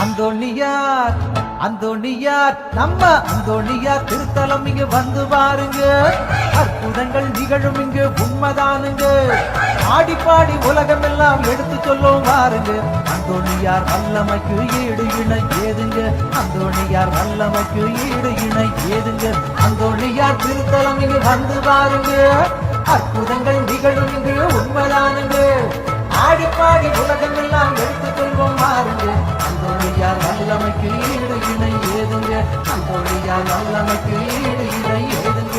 அந்தோணியார் அந்தோணியார் நம்ம அந்தோணியார் திருத்தலம் இங்கு வந்து பாருங்க. அற்புதங்கள் நிகழும் இங்கு உண்மைதானுங்க. ஆடி பாடி உலகம் எல்லாம் எடுத்து சொல்லும் பாருங்க. அந்தோணியார் வல்லமைக்கு ஈடு இணை ஏதுங்க. அந்தோணியார் வல்லமைக்கு ஈடு இணை ஏதுங்க. அந்தோணியார் திருத்தலம் இங்கு வந்து பாருங்க. அற்புதங்கள் நிகழும் இங்கு உண்மைதானுங்க. ஆடி பாடி உலகம் எல்லாம் எடுத்து சொல்வோம் பாருங்க. அந்தோணியார் வல்லமைக்கு ஈடு இணை ஏதுங்க. அந்தோணியார் வல்லமைக்கு ஈடு இணை ஏதுங்க.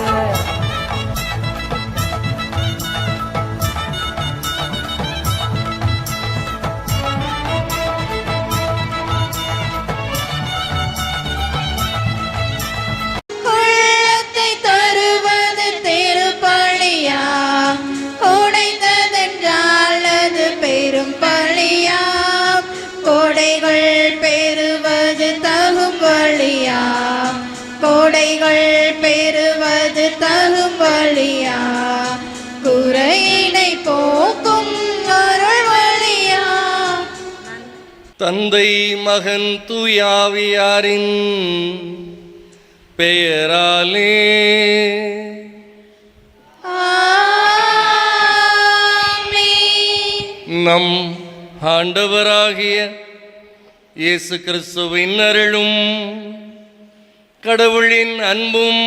கோடைகள் பெறுவது தகும் வழியா, குறையினை போக்கும் அருள் வழியா. தந்தை மகன் தூயாவியாரின் பெயராலே நம் ஆண்டவராகிய இயேசு கிறிஸ்துவின் அருளும் கடவுளின் அன்பும்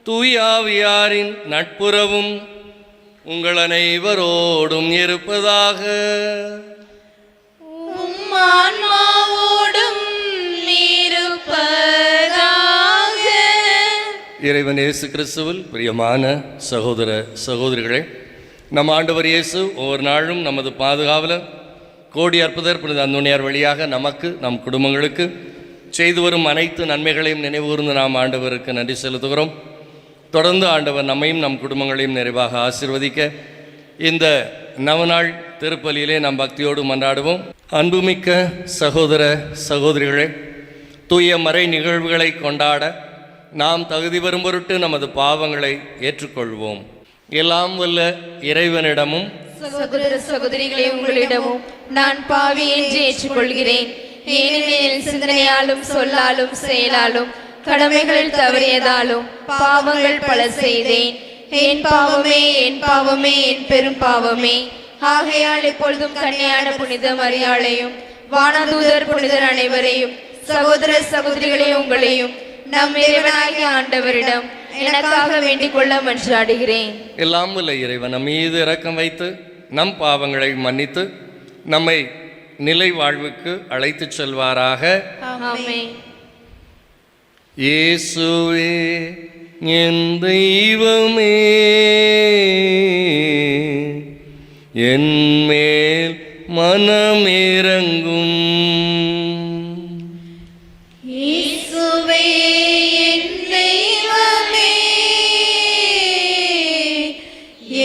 தூயாவியாரின் நட்புறவும் உங்கள் அனைவரோடும் இருப்பதாக. இறைவன் இயேசு கிறிஸ்துவில் பிரியமான சகோதர சகோதரிகளே, நம் ஆண்டவர் இயேசு ஒவ்வொரு நாளும் நமது பாதுகாவலர் கோடி அற்புதர் புனித அந்தோணியார் வழியாக நமக்கு நம் குடும்பங்களுக்கு செய்து வரும் அனைத்து நன்மைகளையும் நினைவுகூர்ந்து நாம் ஆண்டவருக்கு நன்றி செலுத்துகிறோம். தொடர்ந்து ஆண்டவர் நம்மையும் நம் குடும்பங்களையும் நிறைவாக ஆசீர்வதிக்க இந்த நவநாள் திருப்பலியிலே நாம் பக்தியோடு மன்றாடுவோம். அன்புமிக்க சகோதர சகோதரிகளே, தூய மறை நிகழ்வுகளை கொண்டாட நாம் தகுதி வரும் பொருட்டு நமது பாவங்களை ஏற்றுக்கொள்வோம். எல்லாம் வல்ல இறைவனிடமும் சகோதர சகோதரிகளே உங்களிடமும் நான் பாவி என்று ஏற்றுக்கொள்கிறேன். ஏனெனில் சிந்தனையாலும் சொல்லாலும் செயலாலும் கடமைகளில் தவறியதாலும் பாவங்கள் பல செய்தேன். என் பாவமே என் பாவமே என் பெரும் பாவமே. ஆகையால் எப்பொழுதும் கன்னியான புனித மரியாளையும் வானதூதர் புனிதர் அனைவரையும் சகோதர சகோதரிகளே உங்களையும் நம் இறைவனாகிய ஆண்டவரிடம் எனக்காக வேண்டிக் கொள்ள மன்றாடுகிறேன். எல்லாம் வல்ல இறைவன் நம் மீது இரக்கம் வைத்து நம் பாவங்களை மன்னித்து நம்மை நிலை வாழ்வுக்கு அழைத்துச் செல்வாராக. ஆமென். இயேசுவே என் தெய்வமே, என் மேல் மனமிரங்கும். இயேசுவே என் தெய்வமே,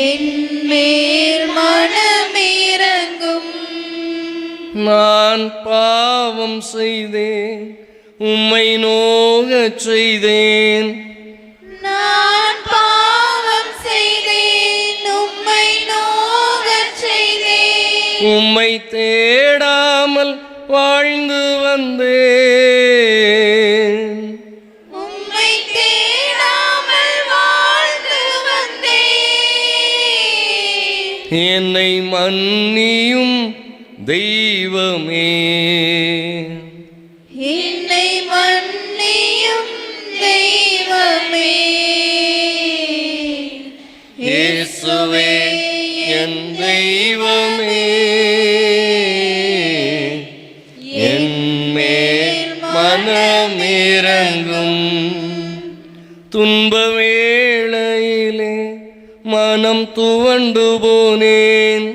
என் மேல் மனமிரங்கும். நான் பாவம் செய்தேன், உம்மை நோகச் செய்தேன். நான் பாவம் செய்தேன், உம்மை நோகச் செய்தேன். உம்மை தேடாமல் வாழ்ந்து வந்தேன். உம்மை தேடாமல் வாழ்ந்து வந்தேன். என்னை மன்னியும் தெய்வமே, என்னை மன்னியும் தெய்வமே. இயேசுவே என் தெய்வமே, என் மேல் மனமிரங்கும். துன்ப வேளையிலே மனம் துவண்டு போனேன்.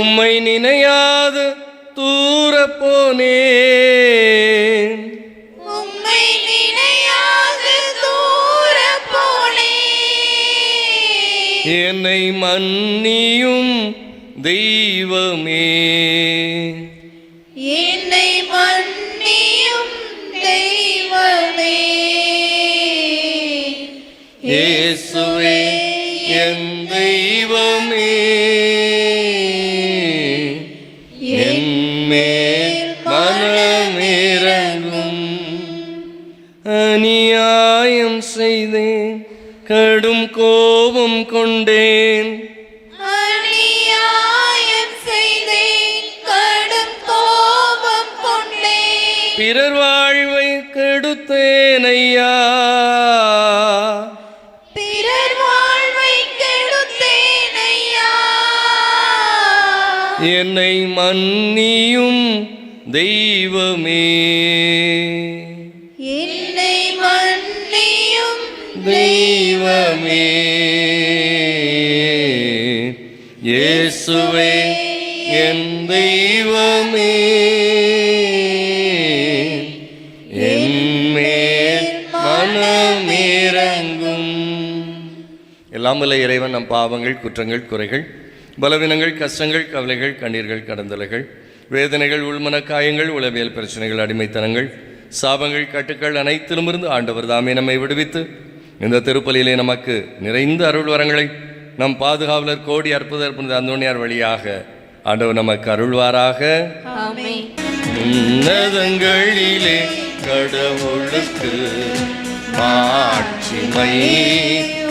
உம்மை நினையாது தூர போனேன். உம்மை நினையாது தூர போனேன். என்னை மன்னியும் தெய்வமே, என்னை மன்னியும் தெய்வமே. இயேசுவே என் தெய்வமே, தெய்வமே என்மேல் மனமிரங்கும். அநியாயம் செய்தேன், கடும் கோபம் கொண்டேன், அநியாயம் செய்தேன், கடும் கோபம் கொண்டேன். பிறர் வாழ்வை கெடுத்தேன் ஐயா, பிறர் வாழ்வை கெடுத்தேன் ஐயா. என்னை மன்னியும் தெய்வமே, என்னை மன்னியும் தெய்வமே. இயேசுவே என் தெய்வமே, என்மேல் மனமிரங்கும். எல்லாம் வல்ல இறைவன் நம் பாவங்கள், குற்றங்கள், குறைகள், பலவீனங்கள், கஷ்டங்கள், கவலைகள், கண்ணீர்கள், கடந்தலைகள், வேதனைகள், உள்மன காயங்கள், உளவியல் பிரச்சனைகள், அடிமைத்தனங்கள், சாபங்கள், கட்டுக்கள் அனைத்திலுமிருந்து ஆண்டவர் தாமே நம்மை விடுவித்து இந்த திருப்பலியிலே நமக்கு நிறைந்த அருள் வரங்களை நம் பாதுகாவலர் கோடி அற்புதர் புனித அந்தோணியார் வழியாக ஆண்டவர் நமக்கு அருள்வாராக. ஆமென். உன்னதங்களிலே கடவுளுக்கு மாட்சிமை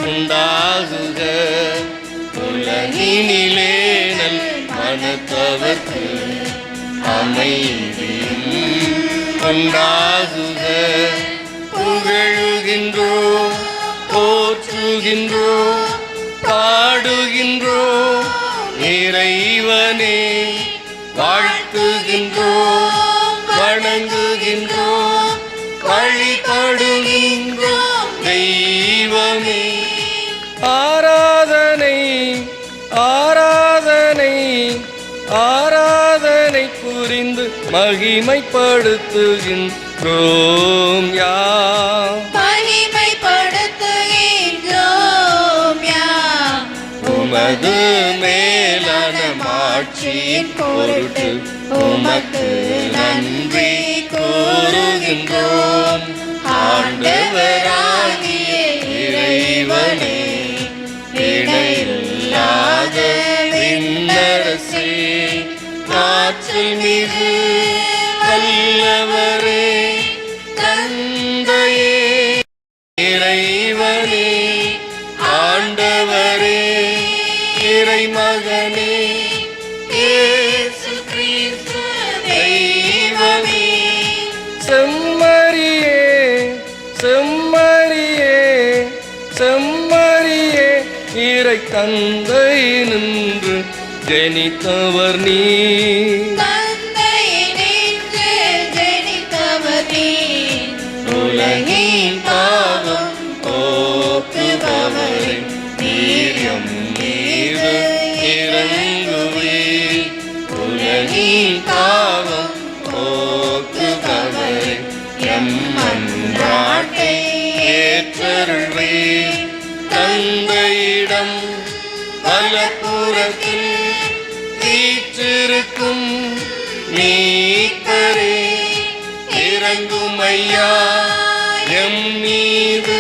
உண்டாகுக, உலகினிலே நல் மனத்தவர்க்கு அமைதியும் உண்டாகுக. புகழுகின்றோம், போற்றுகின்றோம், பாடுகின்றோம் இறைவனே, வாழ்த்துகின்றோம், வணங்குகின்றோம், வழிபடுகின்றோம் தெய்வமே. ஆராதனை ஆராதனை ஆராதனை புரிந்து மகிமைப்படுத்துகின்றோம் யாம், மகிமைப்படுத்துகின்றோம் யாம். உமது மேலான மாட்சியின் பொருட்டு உமக்கு நன்றி கூறுகின்றோம். ஆண்டவராகிய இறைவனே, இணையில்லாத விண்ணரசே, ஆற்றல் மிகு வல்லவரே, தந்தையே, இறைவனே, ஆண்டவரே, இறைமகனே, இயேசு கிறிஸ்து தெய்வமே. செம்மறியே செம்மறியே செம்மறியே, இறை தந்தை நின்று ஜனித்தவர் நீ, தந்தை நின்று ஜனித்தவர் நீர். உலகின் பாவம் போக்குபவரே, நீரியம் மீது இறங்குவீர். உலகின் பாவம் போக்குபவரே, எம் மன்றாட்டை ஏற்றருள்வீர். தந்தையிடம் வலப்புறத்தில் வீற்றிருக்கும் மீட்பரே, இறங்கும் ஐயா எம் மீது.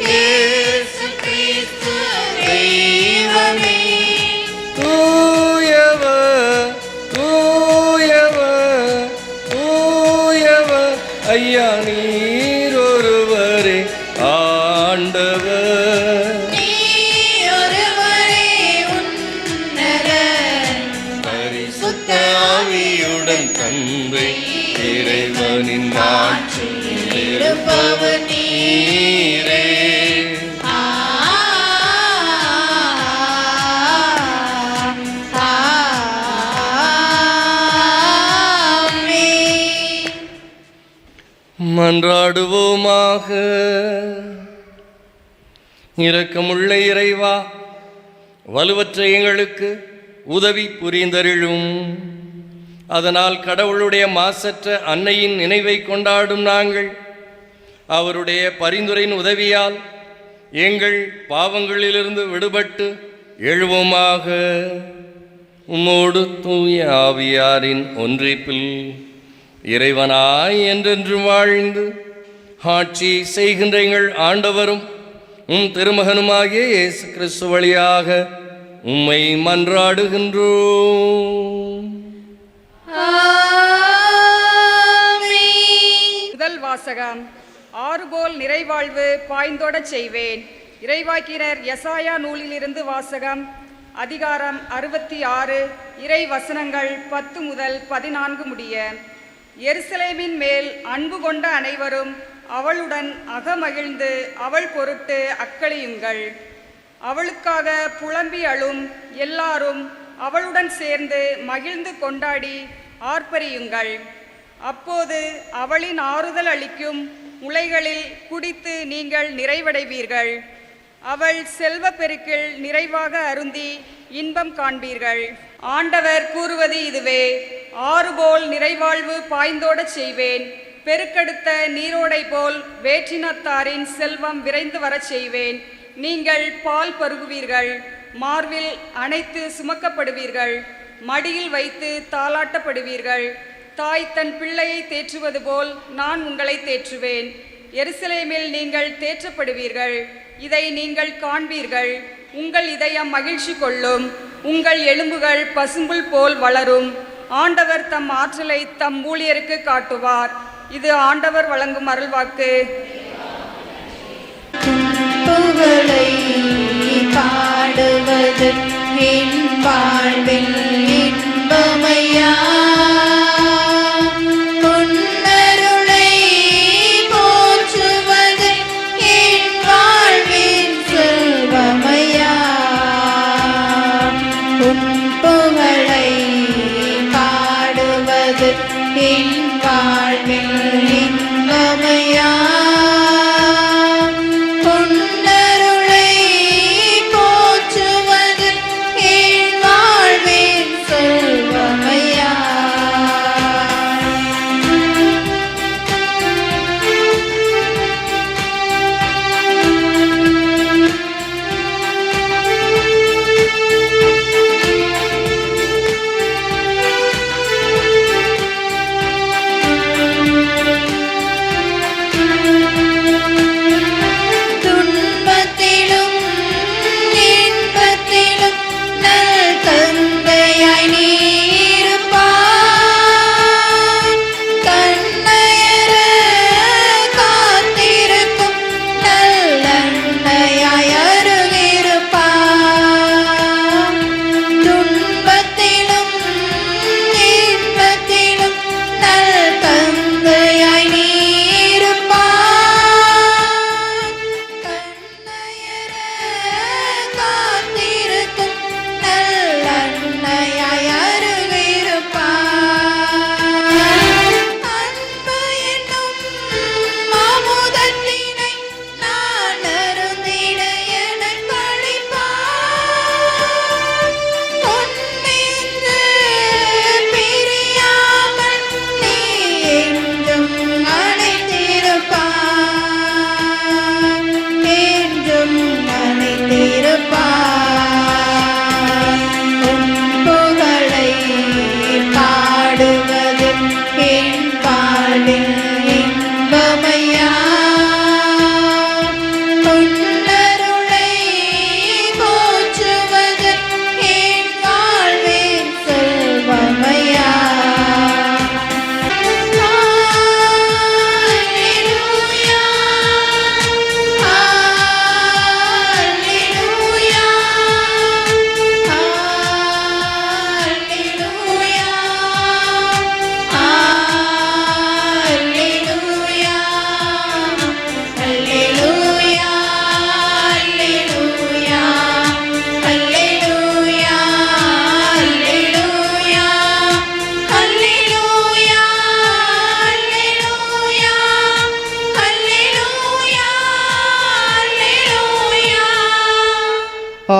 இயேசு கிறிஸ்து தெய்வமே, தூயவர் தூயவர் தூயவர் ஐயா நீர் ஒருவரே ஆண்டவர். நீயொருவரே உன்னதர். பரிசுத்த ஆவியுடன் தந்தை இறைவனின் ஆட்சியில் இருப்பவர் நீரே. ஆமென். மன்றாடுவோமாக. இரக்கமுள்ள இறைவா, வலுவற்ற எங்களுக்கு உதவி புரிந்தருளும். அதனால் கடவுளுடைய மாசற்ற அன்னையின் நினைவை கொண்டாடும் நாங்கள் அவருடைய பரிந்துரையின் உதவியால் எங்கள் பாவங்களிலிருந்து விடுபட்டு எழுவோமாக. உம்மோடு தூய ஆவியாரின் ஒன்றிப்பில் இறைவனாய் என்றென்று வாழ்ந்து ஆட்சி செய்கின்ற எங்கள் ஆண்டவரும் உம் திருமகனுமாகிய இயேசு கிறிஸ்து வழியாக உம்மை மன்றாடுகின்றோம். முதல் வாசகம். ஆறுபோல் நிறைவாழ்வு பாய்ந்தோடச் செய்வேன். இறைவாக்கினர் எசாயா நூலிலிருந்து வாசகம். அதிகாரம் 66, இறை வசனங்கள் 10 முதல் 14 முடிய. எருசலேமின் மேல் அன்பு கொண்ட அனைவரும் அவளுடன் அகமகிழ்ந்து அவள் பொருட்டு அக்களியுங்கள். அவளுக்காக புலம்பி அழும் எல்லாரும் அவளுடன் சேர்ந்து மகிழ்ந்து கொண்டாடி ஆர்ப்பரியுங்கள். அப்போது அவளின் ஆறுதல் அளிக்கும் முளைகளில் குடித்து நீங்கள் நிறைவடைவீர்கள். அவள் செல்வ பெருக்கில் நிறைவாக அருந்தி இன்பம் காண்பீர்கள். ஆண்டவர் கூறுவது இதுவே: ஆறுபோல் நிறைவாழ்வு பாய்ந்தோடச் செய்வேன். பெருக்கெடுத்த நீரோடை போல் வேற்றினத்தாரின் செல்வம் விரைந்து வரச் செய்வேன். நீங்கள் பால் பருகுவீர்கள், மார்பில் அணைத்து சுமக்கப்படுவீர்கள், மடியில் வைத்து தாலாட்டப்படுவீர்கள். தாய் தன் பிள்ளையை தேற்றுவது போல் நான் உங்களை தேற்றுவேன். எருசலேமில் நீங்கள் தேற்றப்படுவீர்கள். இதை நீங்கள் காண்பீர்கள். உங்கள் இதயம் மகிழ்ச்சி கொள்ளும், உங்கள் எலும்புகள் பசும்புல் போல் வளரும். ஆண்டவர் தம் ஆற்றலை தம் ஊழியருக்கு காட்டுவார். இது ஆண்டவர் வழங்கும் அருள்வாக்கு. புகழை பாடுவது என் வாழ்வில் இன்பமையா. பொன்னருளை போற்றுவது என் வாழ்வின் செல்வமையா. உன் புகழை பாடுவது என் வாழ்வில் இன்பமையா.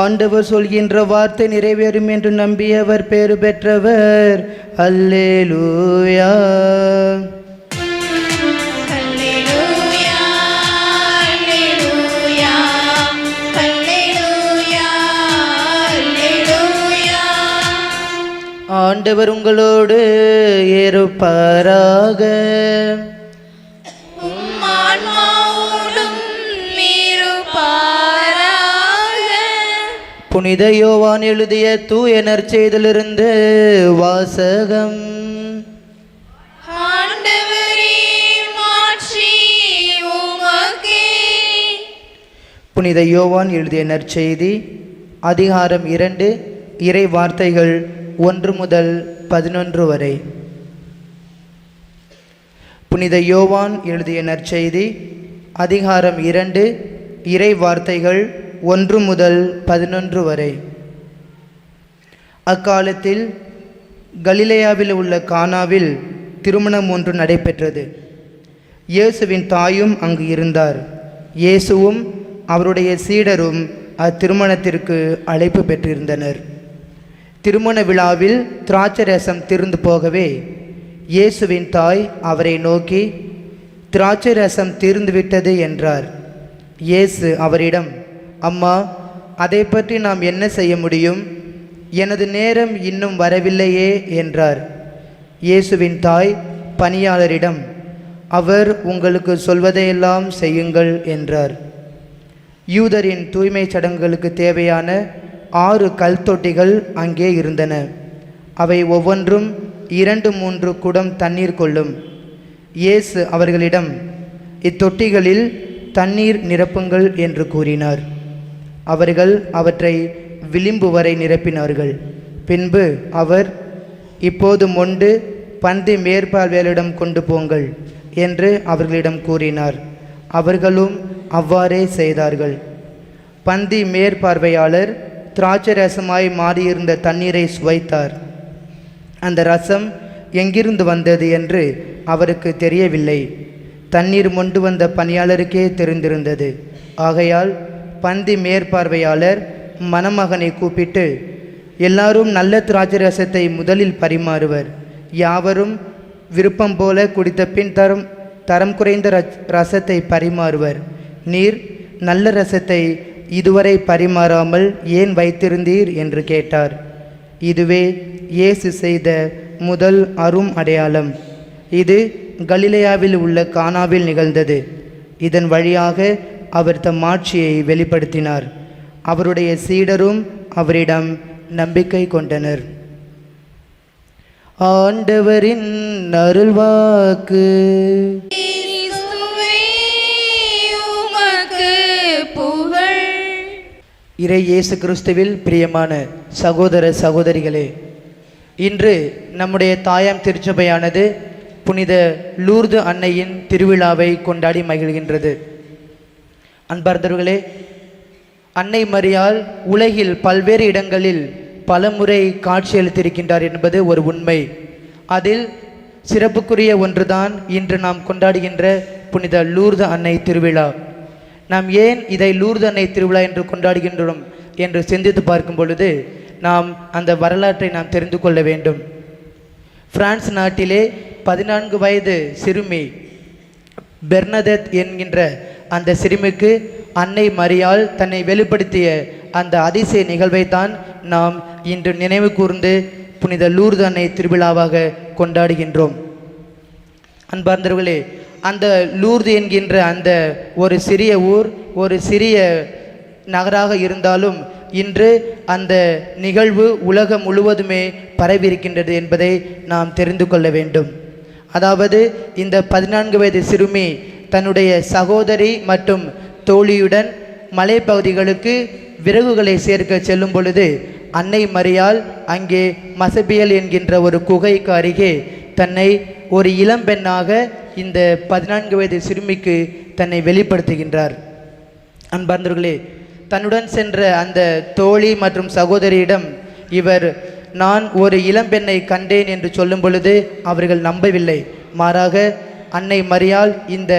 ஆண்டவர் சொல்கின்ற வார்த்தை நிறைவேறும் என்று நம்பியவர் பேறு பெற்றவர். அல்லேலூயா. ஆண்டவர் உங்களோடு இருப்பாராக. உம் ஆன்மாவோடும் இருப்பாராக. புனித யோவான் எழுதிய தூய நற்செய்தியிலிருந்து வாசகம். ஆண்டவரே, மாட்சி உமக்கே. புனித யோவான் எழுதிய நற்செய்தி அதிகாரம் 2 இறை வார்த்தைகள் 1 முதல் 11 வரை. புனித யோவான் எழுதிய நற்செய்தி அதிகாரம் 2 இறை வார்த்தைகள் 1 முதல் 11 வரை. அக்காலத்தில் கலிலேயாவில் உள்ள கானாவில் திருமணம் ஒன்று நடைபெற்றது. இயேசுவின் தாயும் அங்கு இருந்தார். இயேசுவும் அவருடைய சீடரும் அத்திருமணத்திற்கு அழைப்பு பெற்றிருந்தனர். திருமண விழாவில் திராட்சரசம் தீர்ந்து போகவே இயேசுவின் தாய் அவரை நோக்கி, திராட்சரசம் தீர்ந்துவிட்டது என்றார். இயேசு அவரிடம், அம்மா, அதை பற்றி நாம் என்ன செய்ய முடியும்? எனது நேரம் இன்னும் வரவில்லையே என்றார். இயேசுவின் தாய் பணியாளரிடம், அவர் உங்களுக்கு சொல்வதையெல்லாம் செய்யுங்கள் என்றார். யூதரின் தூய்மை சடங்குகளுக்கு தேவையான 6 கல் தொட்டிகள் அங்கே இருந்தன. அவை ஒவ்வொன்றும் 2-3 குடம் தண்ணீர் கொள்ளும். இயேசு அவர்களிடம், இத்தொட்டிகளில் தண்ணீர் நிரப்புங்கள் என்று கூறினார். அவர்கள் அவற்றை விளிம்பு வரை நிரப்பினார்கள். பின்பு அவர், இப்போது மொண்டு பந்தி மேற்பார்வையாளரிடம் கொண்டு போங்கள் என்று அவர்களிடம் கூறினார். அவர்களும் அவ்வாறே செய்தார்கள். பந்தி மேற்பார்வையாளர் திராட்சரசமாய் மாறியிருந்த தண்ணீரை சுவைத்தார். அந்த ரசம் எங்கிருந்து வந்தது என்று அவருக்கு தெரியவில்லை. தண்ணீர் மொண்டு வந்த பணியாளருக்கே தெரிந்திருந்தது. ஆகையால் பந்தி மேற்பார்வையாளர் மணமகனை கூப்பிட்டு, எல்லாரும் நல்ல திராட்சரசத்தை முதலில் பரிமாறுவர், யாவரும் விருப்பம் போல குடித்த பின் தரம் குறைந்த ரசத்தை பரிமாறுவர். நீர் நல்ல ரசத்தை இதுவரை பரிமாறாமல் ஏன் வைத்திருந்தீர் என்று கேட்டார். இதுவே இயேசு செய்த முதல் அரும் அடையாளம். இது கலிலேயாவில் உள்ள கானாவில் நிகழ்ந்தது. இதன் வழியாக அவர் தம் ஆட்சியை வெளிப்படுத்தினார். அவருடைய சீடரும் அவரிடம் நம்பிக்கை கொண்டனர். ஆண்டவரின் அருள்வாக்கு. கிறிஸ்துவே, உமக்கு புகழ். இறை இயேசு கிறிஸ்துவில் பிரியமான சகோதர சகோதரிகளே, இன்று நம்முடைய தாயாம் திருச்சபையானது புனித லூர்து அன்னையின் திருவிழாவை கொண்டாடி மகிழ்கின்றது. அன்பார்ந்தவர்களே, அன்னை மரியாள் உலகில் பல்வேறு இடங்களில் பலமுறை காட்சியளித்திருக்கின்றார் என்பது ஒரு உண்மை. அதில் சிறப்புக்குரிய ஒன்றுதான் இன்று நாம் கொண்டாடுகின்ற புனித லூர்து அன்னை திருவிழா. நாம் ஏன் இதை லூர்து அன்னை திருவிழா என்று கொண்டாடுகின்றோம் என்று சிந்தித்து பார்க்கும் பொழுது நாம் அந்த வரலாற்றை நாம் தெரிந்து கொள்ள வேண்டும். பிரான்ஸ் நாட்டிலே 14 வயது சிறுமி பெர்னதெத் என்கின்ற அந்த சிறுமிக்கு அன்னை மரியாள் தன்னை வெளிப்படுத்திய அந்த அதிசய நிகழ்வை தான் நாம் இன்று நினைவு கூர்ந்து புனித லூர்து அன்னை திருவிழாவாக கொண்டாடுகின்றோம். அன்பார்ந்தவர்களே, அந்த லூர்து என்கின்ற அந்த ஒரு சிறிய ஊர், ஒரு சிறிய நகராக இருந்தாலும் இன்று அந்த நிகழ்வு உலகம் முழுவதுமே பரவியிருக்கின்றது என்பதை நாம் தெரிந்து கொள்ள வேண்டும். அதாவது இந்த 14 வயது சிறுமி தன்னுடைய சகோதரி மற்றும் தோழியுடன் மலைப்பகுதிகளுக்கு விறகுகளை சேர்க்க செல்லும் பொழுது அன்னை மரியாள் அங்கே மசபியல் என்கின்ற ஒரு குகைக்கு அருகே தன்னை ஒரு இளம்பெண்ணாக இந்த 14 வயது சிறுமிக்கு தன்னை வெளிப்படுத்துகின்றார். அன்பார்ந்தவர்களே, தன்னுடன் சென்ற அந்த தோழி மற்றும் சகோதரியிடம் இவர் நான் ஒரு இளம்பெண்ணை கண்டேன் என்று சொல்லும் பொழுது அவர்கள் நம்பவில்லை. மாறாக அன்னை மரியாள் இந்த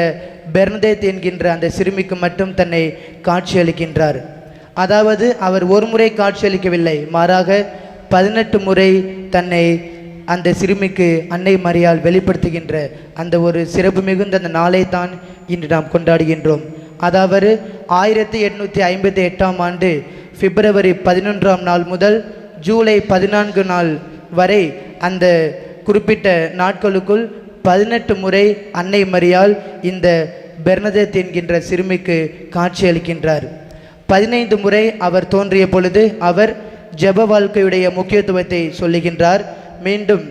பெர்னதெத் என்கின்ற அந்த சிறுமிக்கு மட்டும் தன்னை காட்சியளிக்கின்றார். அதாவது அவர் ஒரு முறை காட்சியளிக்கவில்லை, மாறாக 18 முறை தன்னை அந்த சிறுமிக்கு அன்னை மரியாள் வெளிப்படுத்துகின்ற அந்த ஒரு சிறப்பு மிகுந்த அந்த நாளை தான் இன்று நாம் கொண்டாடுகின்றோம். அதாவது 1858ஆம் ஆண்டு பிப்ரவரி 11ஆம் நாள் முதல் ஜூலை 14 நாள் வரை அந்த குறிப்பிட்ட நாட்களுக்குள் 18 முறை அன்னை மரியாள் இந்த பெர்னதெத் என்கின்ற சிறுமிக்கு காட்சியளிக்கின்றார். 15 முறை அவர் தோன்றிய பொழுது அவர் ஜெப வாழ்க்கையுடைய முக்கியத்துவத்தை சொல்லுகின்றார். மீண்டும்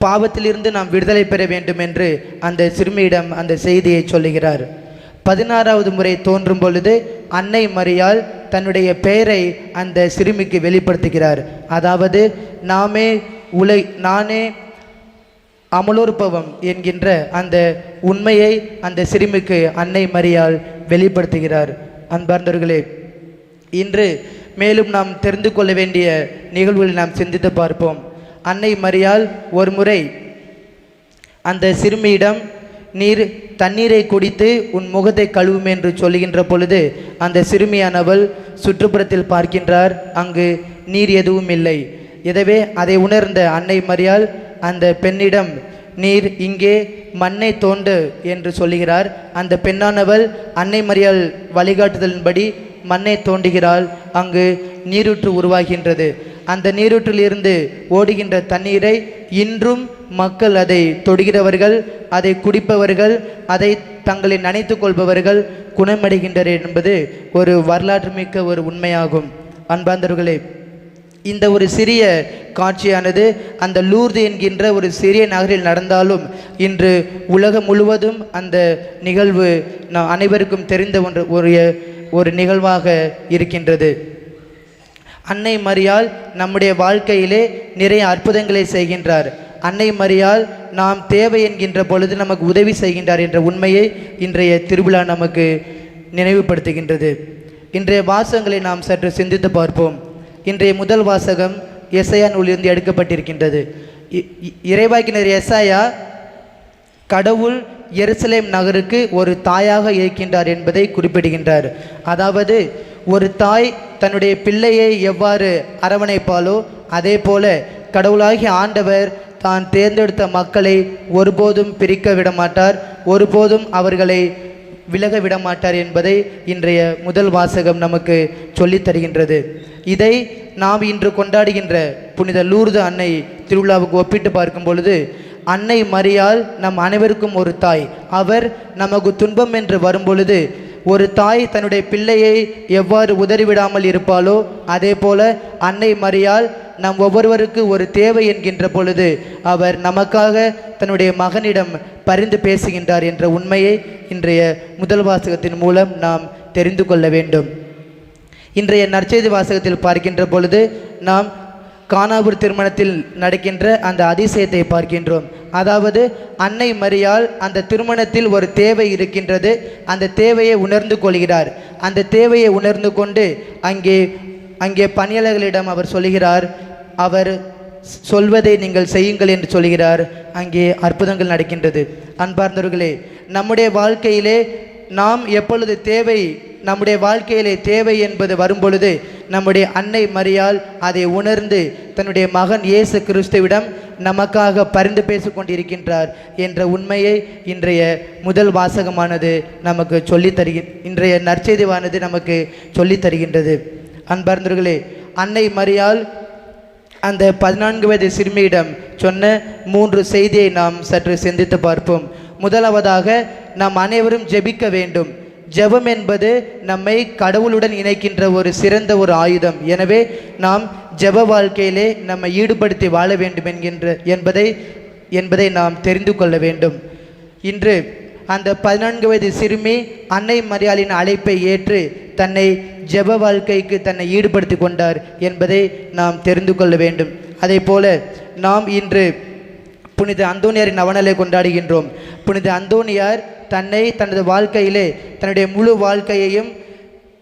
பாவத்திலிருந்து நாம் விடுதலை பெற வேண்டும் என்று அந்த சிறுமியிடம் அந்த செய்தியை சொல்லுகிறார். 16வது முறை தோன்றும் பொழுது அன்னை மரியாள் தன்னுடைய பெயரை அந்த சிறுமிக்கு வெளிப்படுத்துகிறார். அதாவது நானே அமலோற்பவம் என்கின்ற அந்த உண்மையை அந்த சிறுமிக்கு அன்னை மரியாள் வெளிப்படுத்துகிறார். அன்பார்ந்தவர்களே, இன்று மேலும் நாம் தெரிந்து கொள்ள வேண்டிய நிகழ்வுகளை நாம் சிந்தித்து பார்ப்போம். அன்னை மரியாள் ஒரு முறை அந்த சிறுமியிடம் தண்ணீரை குடித்து உன் முகத்தை கழுவும் என்று சொல்லுகின்ற பொழுது அந்த சிறுமியானவள் சுற்றுப்புறத்தில் பார்க்கின்றார், அங்கு நீர் எதுவும் இல்லை. எனவே அதை உணர்ந்த அன்னை மரியாள் அந்த பெண்ணிடம் நீர் இங்கே மண்ணை தோண்டு என்று சொல்லுகிறார். அந்த பெண்ணானவள் அன்னை மரியாள் வழிகாட்டுதலின்படி மண்ணை தோண்டுகிறாள். அங்கு நீரூற்று உருவாகின்றது. அந்த நீரூற்றிலிருந்து ஓடுகின்ற தண்ணீரை இன்றும் மக்கள் அதை தொடுகிறவர்கள், அதை குடிப்பவர்கள், அதை தங்களை நனைத்து கொள்பவர்கள் குணமடைகின்றனர் என்பது ஒரு வரலாற்று மிக்க ஒரு உண்மையாகும். அன்பார்ந்தவர்களே, இந்த ஒரு சிறிய காட்சியானது அந்த லூர்து என்கின்ற ஒரு சிறிய நகரில் நடந்தாலும் இன்று உலகம் முழுவதும் அந்த நிகழ்வு அனைவருக்கும் தெரிந்த ஒரு நிகழ்வாக இருக்கின்றது. அன்னை மரியாள் நம்முடைய வாழ்க்கையிலே நிறைய அற்புதங்களை செய்கின்றார். அன்னை மரியாள் நாம் தேவை என்கின்ற பொழுது நமக்கு உதவி செய்கின்றார் என்ற உண்மையை இன்றைய திருவிழா நமக்கு நினைவுபடுத்துகின்றது. இன்றைய வாசகங்களை நாம் சற்று சிந்தித்து பார்ப்போம். இன்றைய முதல் வாசகம் எசாயா நூலிலிருந்து எடுக்கப்பட்டிருக்கின்றது. இறைவாக்கினர் எசாயா கடவுள் எருசலேம் நகருக்கு ஒரு தாயாக இருக்கின்றார் என்பதை குறிப்பிடுகின்றார். அதாவது ஒரு தாய் தன்னுடைய பிள்ளையை எவ்வாறு அரவணைப்பாலோ அதே போல கடவுளாகிய ஆண்டவர் தான் தேர்ந்தெடுத்த மக்களை ஒருபோதும் பிரிக்க விடமாட்டார், ஒருபோதும் அவர்களை விலக விடமாட்டார் என்பதை இன்றைய முதல் வாசகம் நமக்கு சொல்லித் தருகின்றது. இதை நாம் இன்று கொண்டாடுகின்ற புனித லூர்து அன்னை திருவிழாவுக்கு ஒப்பிட்டு பார்க்கும் பொழுது அன்னை மரியாள் நம் அனைவருக்கும் ஒரு தாய். அவர் நமக்கு துன்பம் என்று வரும்பொழுது ஒரு தாய் தன்னுடைய பிள்ளையை எவ்வாறு உதறிவிடாமல் இருப்பாளோ அதே போல அன்னை மரியாள் நம் ஒவ்வொருவருக்கு ஒரு தேவை என்கின்ற பொழுது அவர் நமக்காக தன்னுடைய மகனிடம் பரிந்து பேசுகின்றார் என்ற உண்மையை இன்றைய முதல் வாசகத்தின் மூலம் நாம் தெரிந்து கொள்ள வேண்டும். இன்றைய நற்செய்தி வாசகத்தில் பார்க்கின்ற பொழுது நாம் கானாவூர் திருமணத்தில் நடக்கின்ற அந்த அதிசயத்தை பார்க்கின்றோம். அதாவது அன்னை மரியாள் அந்த திருமணத்தில் ஒரு தேவை இருக்கின்றது, அந்த தேவையை உணர்ந்து கொள்கிறார். அந்த தேவையை உணர்ந்து கொண்டு அங்கே பணியாளர்களிடம் அவர் சொல்கிறார், அவர் சொல்வதை நீங்கள் செய்யுங்கள் என்று சொல்கிறார். அங்கே அற்புதங்கள் நடக்கின்றது. அன்பார்ந்தவர்களே, நம்முடைய வாழ்க்கையிலே நாம் எப்பொழுது நம்முடைய வாழ்க்கையிலே தேவை என்பது வரும்பொழுது நம்முடைய அன்னை மரியாள் அதை உணர்ந்து தன்னுடைய மகன் இயேசு கிறிஸ்துவிடம் நமக்காக பரிந்து பேசிக்கொண்டிருக்கின்றார் என்ற உண்மையை இன்றைய முதல் வாசகமானது நமக்கு இன்றைய நற்செய்தியானது நமக்கு சொல்லித் தருகின்றது. அன்பார்ந்தவர்களே, அன்னை மரியாள் அந்த 14 வயது சிறுமியிடம் சொன்ன 3 செய்தியை நாம் சற்று சிந்தித்து பார்ப்போம். முதலாவதாக நாம் அனைவரும் ஜெபிக்க வேண்டும். ஜெபம் என்பது நம்மை கடவுளுடன் இணைக்கின்ற ஒரு சிறந்த ஒரு ஆயுதம். எனவே நாம் ஜெப வாழ்க்கையிலே நம்மை ஈடுபடுத்தி வாழ வேண்டும் என்பதை நாம் தெரிந்து கொள்ள வேண்டும். இன்று அந்த 14 வயது சிறுமி அன்னை மரியாளின் அழைப்பை ஏற்று தன்னை ஜெப வாழ்க்கைக்கு தன்னை ஈடுபடுத்தி கொண்டார் என்பதை நாம் தெரிந்து கொள்ள வேண்டும். அதே போல நாம் இன்று புனித அந்தோனியாரின் நவநாளை கொண்டாடுகின்றோம். புனித அந்தோனியார் தனது வாழ்க்கையிலே தன்னுடைய முழு வாழ்க்கையையும்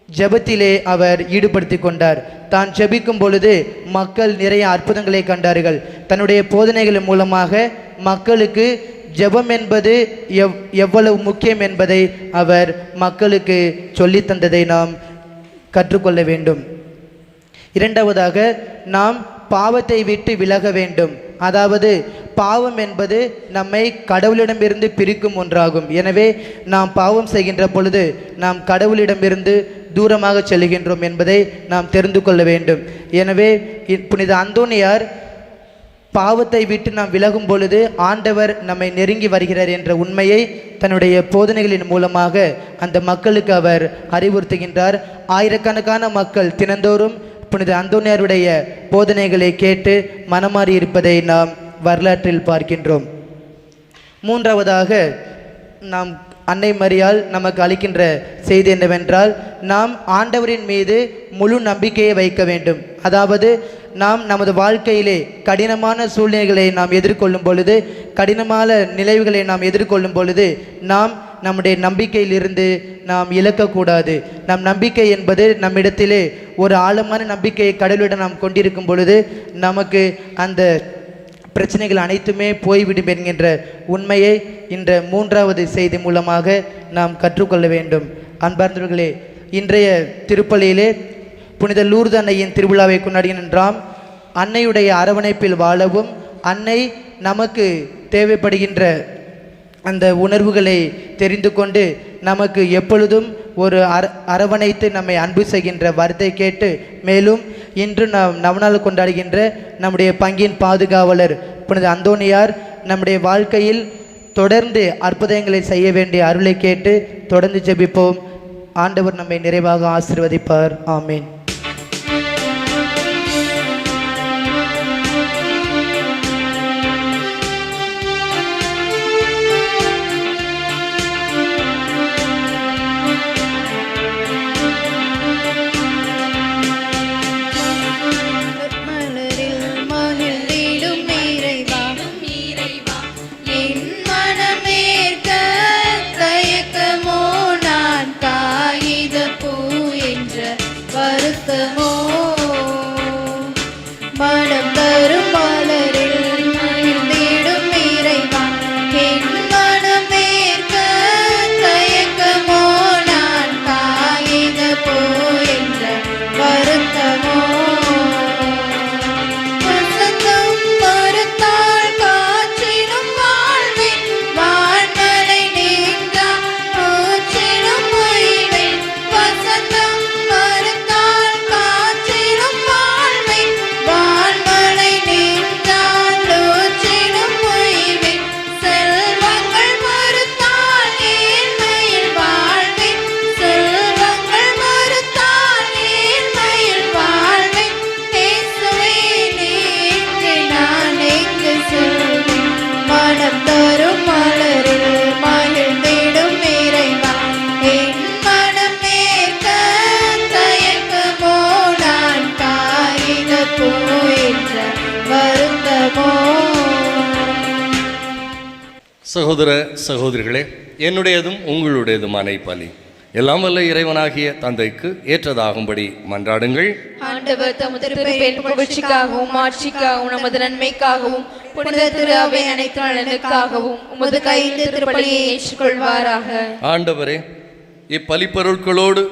ஜெபத்திலே அவர் ஈடுபடுத்தி கொண்டார். தான் ஜெபிக்கும் பொழுது மக்கள் நிறைய அற்புதங்களை கண்டார்கள். தன்னுடைய போதனைகளின் மூலமாக மக்களுக்கு ஜெபம் என்பது எவ்வளவு முக்கியம் என்பதை அவர் மக்களுக்கு சொல்லித்தந்ததை நாம் கற்றுக்கொள்ள வேண்டும். இரண்டாவதாக நாம் பாவத்தை விட்டு விலக வேண்டும். அதாவது பாவம் என்பது நம்மை கடவுளிடமிருந்து பிரிக்கும் ஒன்றாகும். எனவே நாம் பாவம் செய்கின்ற பொழுது நாம் கடவுளிடமிருந்து தூரமாக செல்கின்றோம் என்பதை நாம் தெரிந்து கொள்ள வேண்டும். எனவே புனித அந்தோனியார் பாவத்தை விட்டு நாம் விலகும் பொழுது ஆண்டவர் நம்மை நெருங்கி வருகிறார் என்ற உண்மையை தன்னுடைய போதனைகளின் மூலமாக அந்த மக்களுக்கு அவர் அறிவுறுத்துகின்றார். ஆயிரக்கணக்கான மக்கள் தினந்தோறும் புனித அந்தோனியாருடைய போதனைகளை கேட்டு மனமாறி இருப்பதை நாம் வரலாற்றில் பார்க்கின்றோம். மூன்றாவதாக நாம் அன்னை மரியாள் நமக்கு அளிக்கின்ற செய்தி என்னவென்றால், நாம் ஆண்டவரின் மீது முழு நம்பிக்கையை வைக்க வேண்டும். அதாவது நாம் நமது வாழ்க்கையிலே கடினமான சூழ்நிலைகளை நாம் எதிர்கொள்ளும் பொழுது, கடினமான நிலைவுகளை நாம் எதிர்கொள்ளும் பொழுது நாம் நம்முடைய நம்பிக்கையிலிருந்து நாம் இழக்கக்கூடாது. நம் நம்பிக்கை என்பது நம்மிடத்திலே ஒரு ஆழமான நம்பிக்கையை கடவுளிடம் நாம் கொண்டிருக்கும் பொழுது நமக்கு அந்த பிரச்சனைகள் அனைத்துமே போய்விடும் என்கின்ற உண்மையை இந்த மூன்றாவது செய்தி மூலமாக நாம் கற்றுக்கொள்ள வேண்டும். அன்பார்ந்தவர்களே, இன்றைய திருப்பலியிலே புனித லூர்து அன்னையின் திருவிழாவை கொண்டாடுகின்றாம். அன்னையுடைய அரவணைப்பில் வாழவும், அன்னை நமக்கு தேவைப்படுகின்ற அந்த உணர்வுகளை தெரிந்து கொண்டு நமக்கு எப்பொழுதும் ஒரு அரவணைத்து நம்மை அன்பு செய்கின்ற வார்த்தை கேட்டு, மேலும் இன்று நாம் நவநாள் கொண்டாடுகின்ற நம்முடைய பங்கின் பாதுகாவலர் புனித அந்தோனியார் நம்முடைய வாழ்க்கையில் தொடர்ந்து அற்புதங்களை செய்ய வேண்டிய அருளை கேட்டு தொடர்ந்து ஜெபிப்போம். ஆண்டவர் நம்மை நிறைவாக ஆசீர்வதிப்பார். ஆமீன். சகோதர சகோதரிகளே, என்னுடையதும் உங்களுடையதுமான இப்பலி எல்லாம் வல்ல இறைவனாகிய தந்தைக்கு ஏற்றதாகும்படி மன்றாடுங்கள். ஆண்டவர் தமது திருப்பெயரின் புகழ்ச்சிக்காகவும் ஆட்சிக்காகவும் நமது நன்மைக்காகவும் புனித திரு அவை அனைத்து நலனுக்காகவும் உமது கையில் திருப்பலியை ஏற்றுக்கொள்வாராக. ஆண்டவரே, இப்பலிப்பொருட்களோடு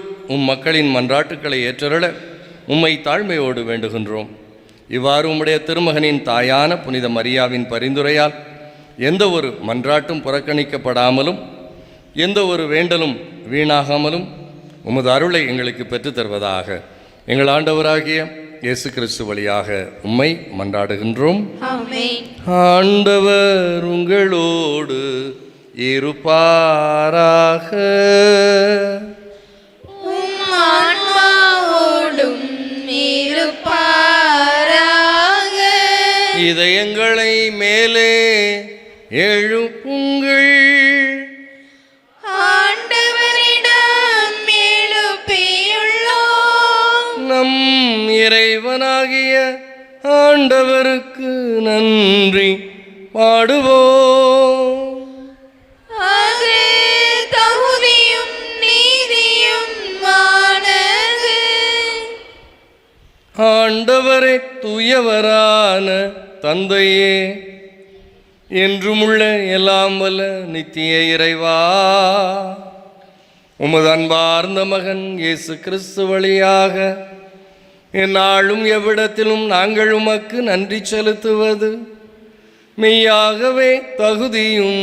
மக்களின் மன்றாட்டுக்களை ஏற்றருள உம்மை தாழ்மையோடு வேண்டுகின்றோம். இவ்வாறு உம்முடைய திருமகனின் தாயான புனித மரியாவின் பரிந்துரையால் எந்த ஒரு மன்றாட்டும் புறக்கணிக்கப்படாமலும் எந்த ஒரு வேண்டலும் வீணாகாமலும் உமது அருளை எங்களுக்கு பெற்றுத் தருவதாக எங்கள் ஆண்டவராகிய இயேசு கிறிஸ்து வழியாக உம்மை மன்றாடுகின்றோம். ஆமென். ஆண்டவர் உங்களோடு இருப்பாராக. உம் ஆன்மாவோடும் இருப்பாராக. இதயங்களை மேலே எழுப்புங்கள். ஆண்டவரிடம் எழுப்பியுள்ளோம். நம் இறைவனாகிய ஆண்டவருக்கு நன்றி பாடுவோம். அது தகுதியும் நீதியும் ஆனது. ஆண்டவரே, தூயவரான தந்தையே, என்றுமுள்ள எல்லாம் வல்ல நித்திய இறைவா, உமது அன்பார்ந்த மகன் இயேசு கிறிஸ்து வழியாக எந்நாளும் எவ்விடத்திலும் நாங்கள் உமக்கு நன்றி செலுத்துவது மெய்யாகவே தகுதியும்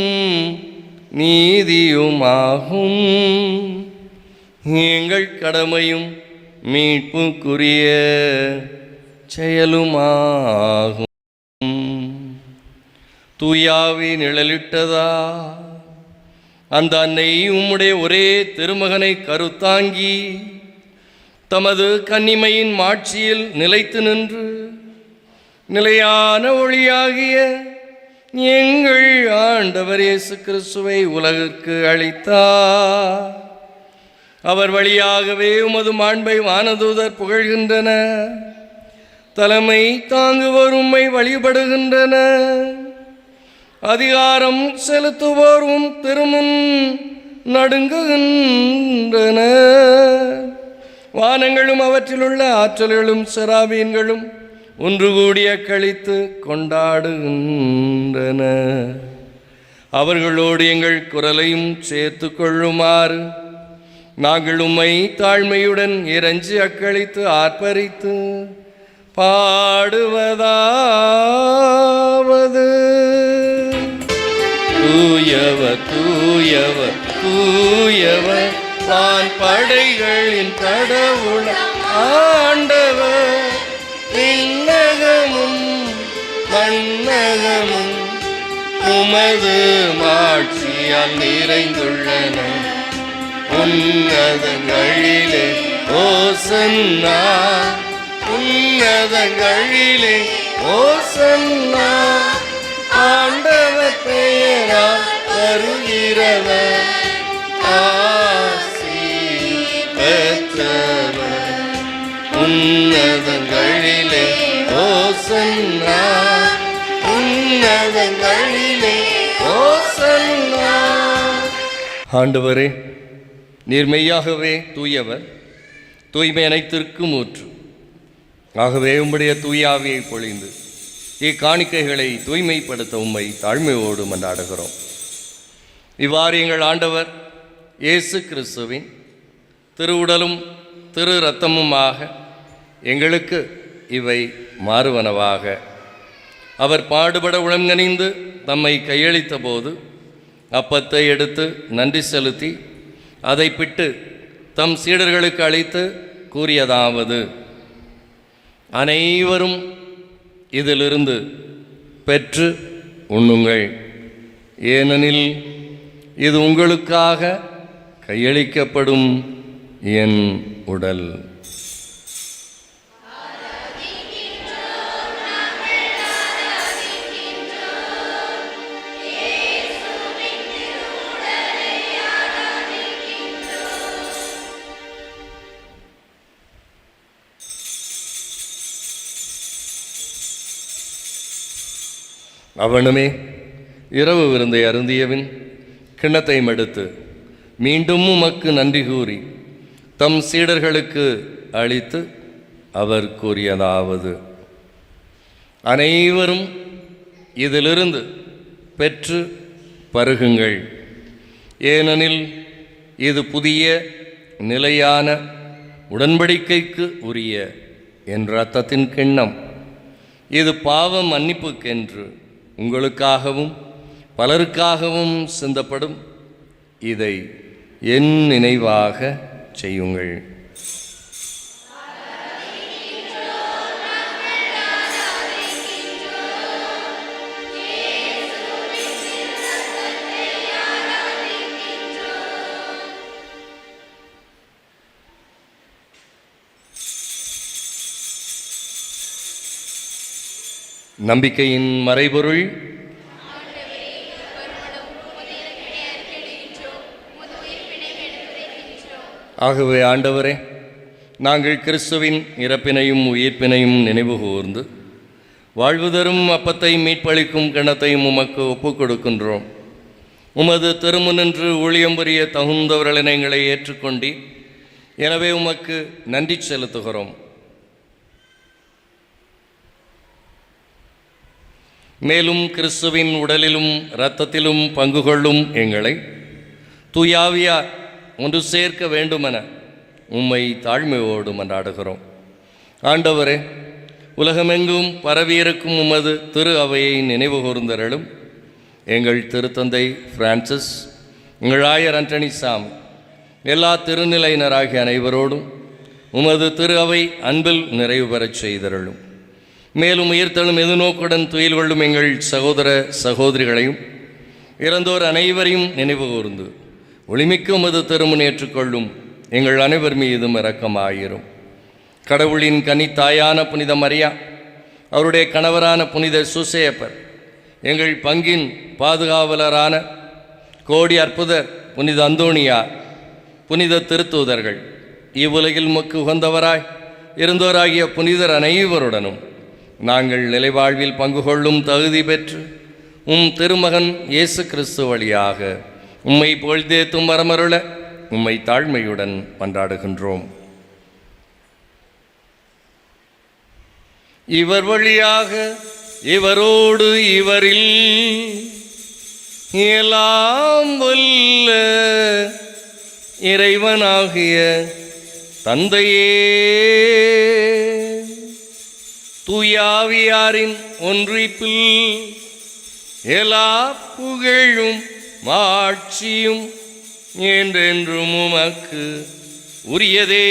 நீதியுமாகும். எங்கள் கடமையும் மீட்புக்குரிய செயலுமாகும். தூயாவி நிழலிட்டதா அந்த அன்னை உம்முடைய ஒரே திருமகனை கருத்தாங்கி தமது கன்னிமையின் மாட்சியில் நிலைத்து நின்று நிலையான ஒளியாகிய எங்கள் ஆண்டவர் இயேசு கிறிஸ்துவை உலகிற்கு அளித்தார். அவர் வழியாகவே உமது மாண்பை வானதூதர் புகழ்கின்றன, தலைமை தாங்குவோர் உம்மை வழிபடுகின்றன, அதிகாரம் செலுத்துவோரும் திருமுன் நடுங்குகின்றன. வானங்களும் அவற்றிலுள்ள ஆற்றல்களும் செராபீன்களும் ஒன்று கூடிய கழித்து கொண்டாடுகின்றன. அவர்களோடு எங்கள் குரலையும் சேர்த்து கொள்ளுமாறு நாங்கள் உம்மை தாழ்மையுடன் இறைஞ்சி அக்களித்து ஆர்ப்பரித்து பாடுவதாவது: தூயவர் தூயவர் தூயவர் வான் படைகளின் கடவுள் ஆண்டவர், விண்ணகமும் மண்ணகமும் உமது மாட்சியால் நிறைந்துள்ளன. உன்னதங்களிலே ஓசன்னா, உன்னதங்களிலே ஓசன்னா. ஆண்டவர் பெயரால் வருகிறவர் ஆசி பெற்றவர். உன்னதங்களிலே ஓசன்னா, உன்னதங்களிலே ஓசன்னா. ஆண்டவரே, நீர் மெய்யாகவே தூயவர், தூய்மை அனைத்திற்கும் ஊற்று. ஆகவே உம்முடைய தூயாவியை பொழிந்து இக்காணிக்கைகளை தூய்மைப்படுத்த உம்மை தாழ்மையோடு மன்றாடுகிறோம். இவ்வாறு எங்கள் ஆண்டவர் இயேசு கிறிஸ்துவின் திருவுடலும் திரு இரத்தமுமாக எங்களுக்கு இவை மாறுவனவாக. அவர் பாடுபட உளங்கனிந்து தம்மை கையளித்த போது அப்பத்தை எடுத்து நன்றி செலுத்தி அதை பிட்டு தம் சீடர்களுக்கு அளித்து கூறியதாவது: அனைவரும் இதிலிருந்து பெற்று உண்ணுங்கள், ஏனெனில் இது உங்களுக்காக கையளிக்கப்படும் என் உடல். அவனுமே இரவு விருந்தை அருந்தியவின் கிண்ணத்தை மடுத்து மீண்டும் உமக்கு நன்றி கூறி தம் சீடர்களுக்கு அளித்து அவர் கூறியதாவது: அனைவரும் இதிலிருந்து பெற்று பருகுங்கள், ஏனெனில் இது புதிய நிலையான உடன்படிக்கைக்கு உரிய என் இரத்தத்தின் கிண்ணம். இது பாவ மன்னிப்புக்கென்று உங்களுக்காகவும் பலருக்காகவும் சிந்தப்படும். இதை என் நினைவாக செய்யுங்கள். நம்பிக்கையின் மறைபொருள்: ஆகவே ஆண்டவரே, நாங்கள் கிறிஸ்துவின் இறப்பினையும் உயிர்ப்பினையும் நினைவு கூர்ந்து வாழ்வு தரும் அப்பத்தை மீட்பளிக்கும் கிணத்தையும் உமக்கு ஒப்புக் கொடுக்கின்றோம். உமது திருமுனின்று ஊழியம் புரிய தகுந்தவர்களை எங்களை ஏற்றுக்கொண்டி, எனவே உமக்கு நன்றி செலுத்துகிறோம். மேலும் கிறிஸ்துவின் உடலிலும் இரத்தத்திலும் பங்கு கொள்ளும் எங்களை தூயாவியார் ஒன்று சேர்க்க வேண்டுமென உம்மை தாழ்மையோடு மன்றாடுகிறோம். ஆண்டவரே, உலகமெங்கும் பரவியிருக்கும் உமது திரு அவையை நினைவு கூர்ந்தருளும். எங்கள் திருத்தந்தை பிரான்சிஸ், எங்கள் ஆயர் ஆண்டனி சாமி, எல்லா திருநிலையினராகிய அனைவரோடும் உமது திரு அவை அன்பில் நிறைவு பெறச் செய்தருளும். மேலும் உயிர்த்தெழும் எதிர்நோக்குடன் துயில் கொள்ளும் எங்கள் சகோதர சகோதரிகளையும் இறந்தோர் அனைவரையும் நினைவு கூர்ந்து ஒளிமிக்க உமது திருமுன் ஏற்றுக்கொள்ளும் எங்கள் அனைவர் மீதும் இரக்கமாயிரும். கடவுளின் கன்னித்தாயான புனித மரியா, அவருடைய கணவரான புனித சூசேப்பர், எங்கள் பங்கின் பாதுகாவலரான கோடி அற்புதர் புனித அந்தோணியார், புனித திருத்தூதர்கள், இவ்வுலகில் உமக்கு உகந்தவராய் இருந்தோராகிய புனிதர் அனைவருடனும் நாங்கள் நிலைவாழ்வில் பங்கு கொள்ளும் தகுதி பெற்று திருமகன் இயேசு கிறிஸ்து வழியாக உம்மை புகழ்ந்தேத்தும் வரமருள உம்மை தாழ்மையுடன் கொண்டாடுகின்றோம். இவர் வழியாக இவரோடு இவரில் எல்லாம் வல்ல இறைவனாகிய தந்தையே, தூயாவியாரின் ஒன்றிப்பில் எல்லா புகழும் மாட்சியும் என்றென்றும் உமக்கு உரியதே.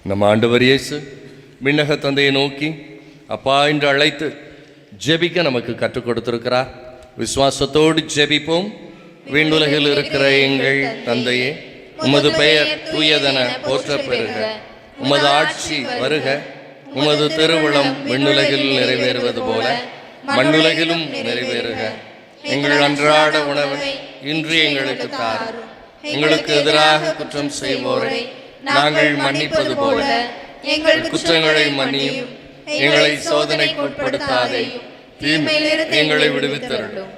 நம் ஆண்டவர் இயேசு விண்ணக தந்தையை நோக்கி அப்பா என்று அழைத்து ஜெபிக்க நமக்கு கற்றுக் கொடுத்திருக்கிறார். விசுவாசத்தோடு ஜெபிப்போம். விண்ணுலகில் இருக்கிற எங்கள் தந்தையே, உமது பெயர் தூயதென போற்றப் பெறுக. உமது ஆட்சி வருக. உமது திருவுளம் விண்ணுலகில் நிறைவேறுவது போல மண்ணுலகிலும் நிறைவேறுக. எங்கள் அன்றாட உணவை இன்று எங்களுக்கு தாரும். எங்களுக்கு எதிராக குற்றம் செய்வோரை நாங்கள் மன்னிப்பது போல எங்கள் குற்றங்களை மன்னியும். எங்களை சோதனைக்கு உட்படுத்தாதேயும், தீமையிலிருந்து எங்களை விடுவித்தருளும்.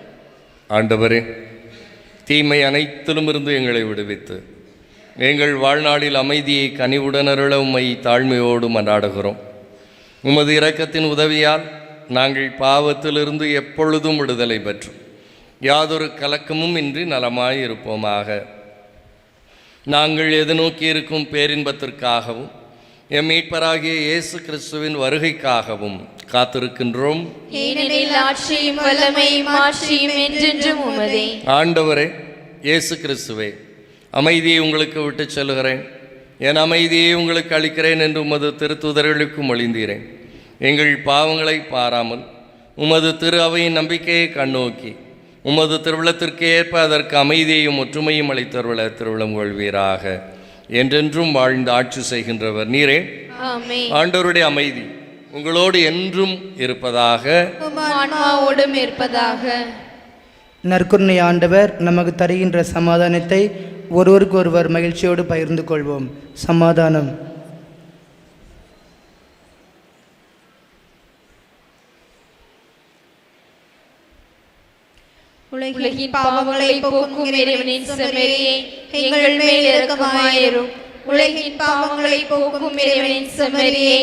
ஆண்டவரே, தீமை அனைத்திலும் இருந்து எங்களை விடுவித்து எங்கள் வாழ்நாளில் அமைதியை கனிவுடன் அருள உம்மை தாழ்மையோடு மன்றாடுகிறோம். உமது இரக்கத்தின் உதவியால் நாங்கள் பாவத்திலிருந்து எப்பொழுதும் விடுதலை பெற்று யாதொரு கலக்கமும் இன்றி நலமாய் இருப்போமாக. நாங்கள் எதிர்நோக்கி இருக்கும் பேரின்பத்திற்காகவும் எம் மீட்பராகிய இயேசு கிறிஸ்துவின் வருகைக்காகவும் காத்திருக்கின்றோம். ஆண்டவரே இயேசு கிறிஸ்துவே, அமைதியை உங்களுக்கு விட்டு செல்கிறேன், என் அமைதியை உங்களுக்கு அளிக்கிறேன் என்று உமது திருத்தூதர்களுக்கு மொழிந்தீரேன். எங்கள் பாவங்களை பாராமல் உமது திரு அவையின் நம்பிக்கையை கண்ணோக்கி உமது திருவிழத்திற்கு ஏற்ப அதற்கு அமைதியையும் ஒற்றுமையும் அளித்தருள திருவிழம் கொள்வீராக. என்றென்றும் வாழ்ந்து ஆட்சி செய்கின்றவர் நீரே. ஆண்டவருடைய அமைதி உங்களோடு என்றும் இருப்பதாக. நற்கருணை ஆண்டவர் நமக்கு தருகின்ற சமாதானத்தை ஒருவருக்கு ஒருவர் மகிழ்ச்சியோடு பகிர்ந்து கொள்வோம். சமாதானம். உலகின் பாவங்களை போக்கும் இறைவனின் செம்மறியே, எங்கள் மேல் இரக்கமாயிரும். உலகின் பாவங்களை போக்கும் இறைவனின் செம்மறியே,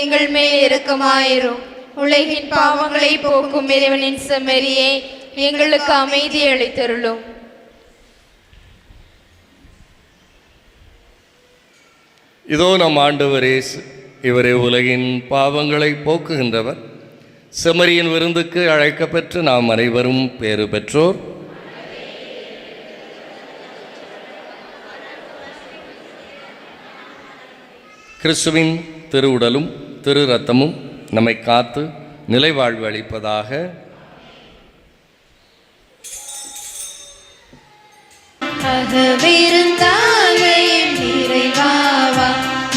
எங்கள் மேல் இரக்கமாயிரும். உலகின் பாவங்களை போக்கும் இறைவனின் செம்மறியே, எங்களுக்கு அமைதி அளித்தருளும். இதோ நம் ஆண்டவர் இயேசு, இவரே உலகின் பாவங்களை போக்குகின்றவர். செம்மறியின் விருந்துக்கு அழைக்கப்பெற்று நாம் அனைவரும் பேறு பெற்றோர். கிறிஸ்துவின் திருவுடலும் திரு இரத்தமும் நம்மை காத்து நிலைவாழ்வு அளிப்பதாக.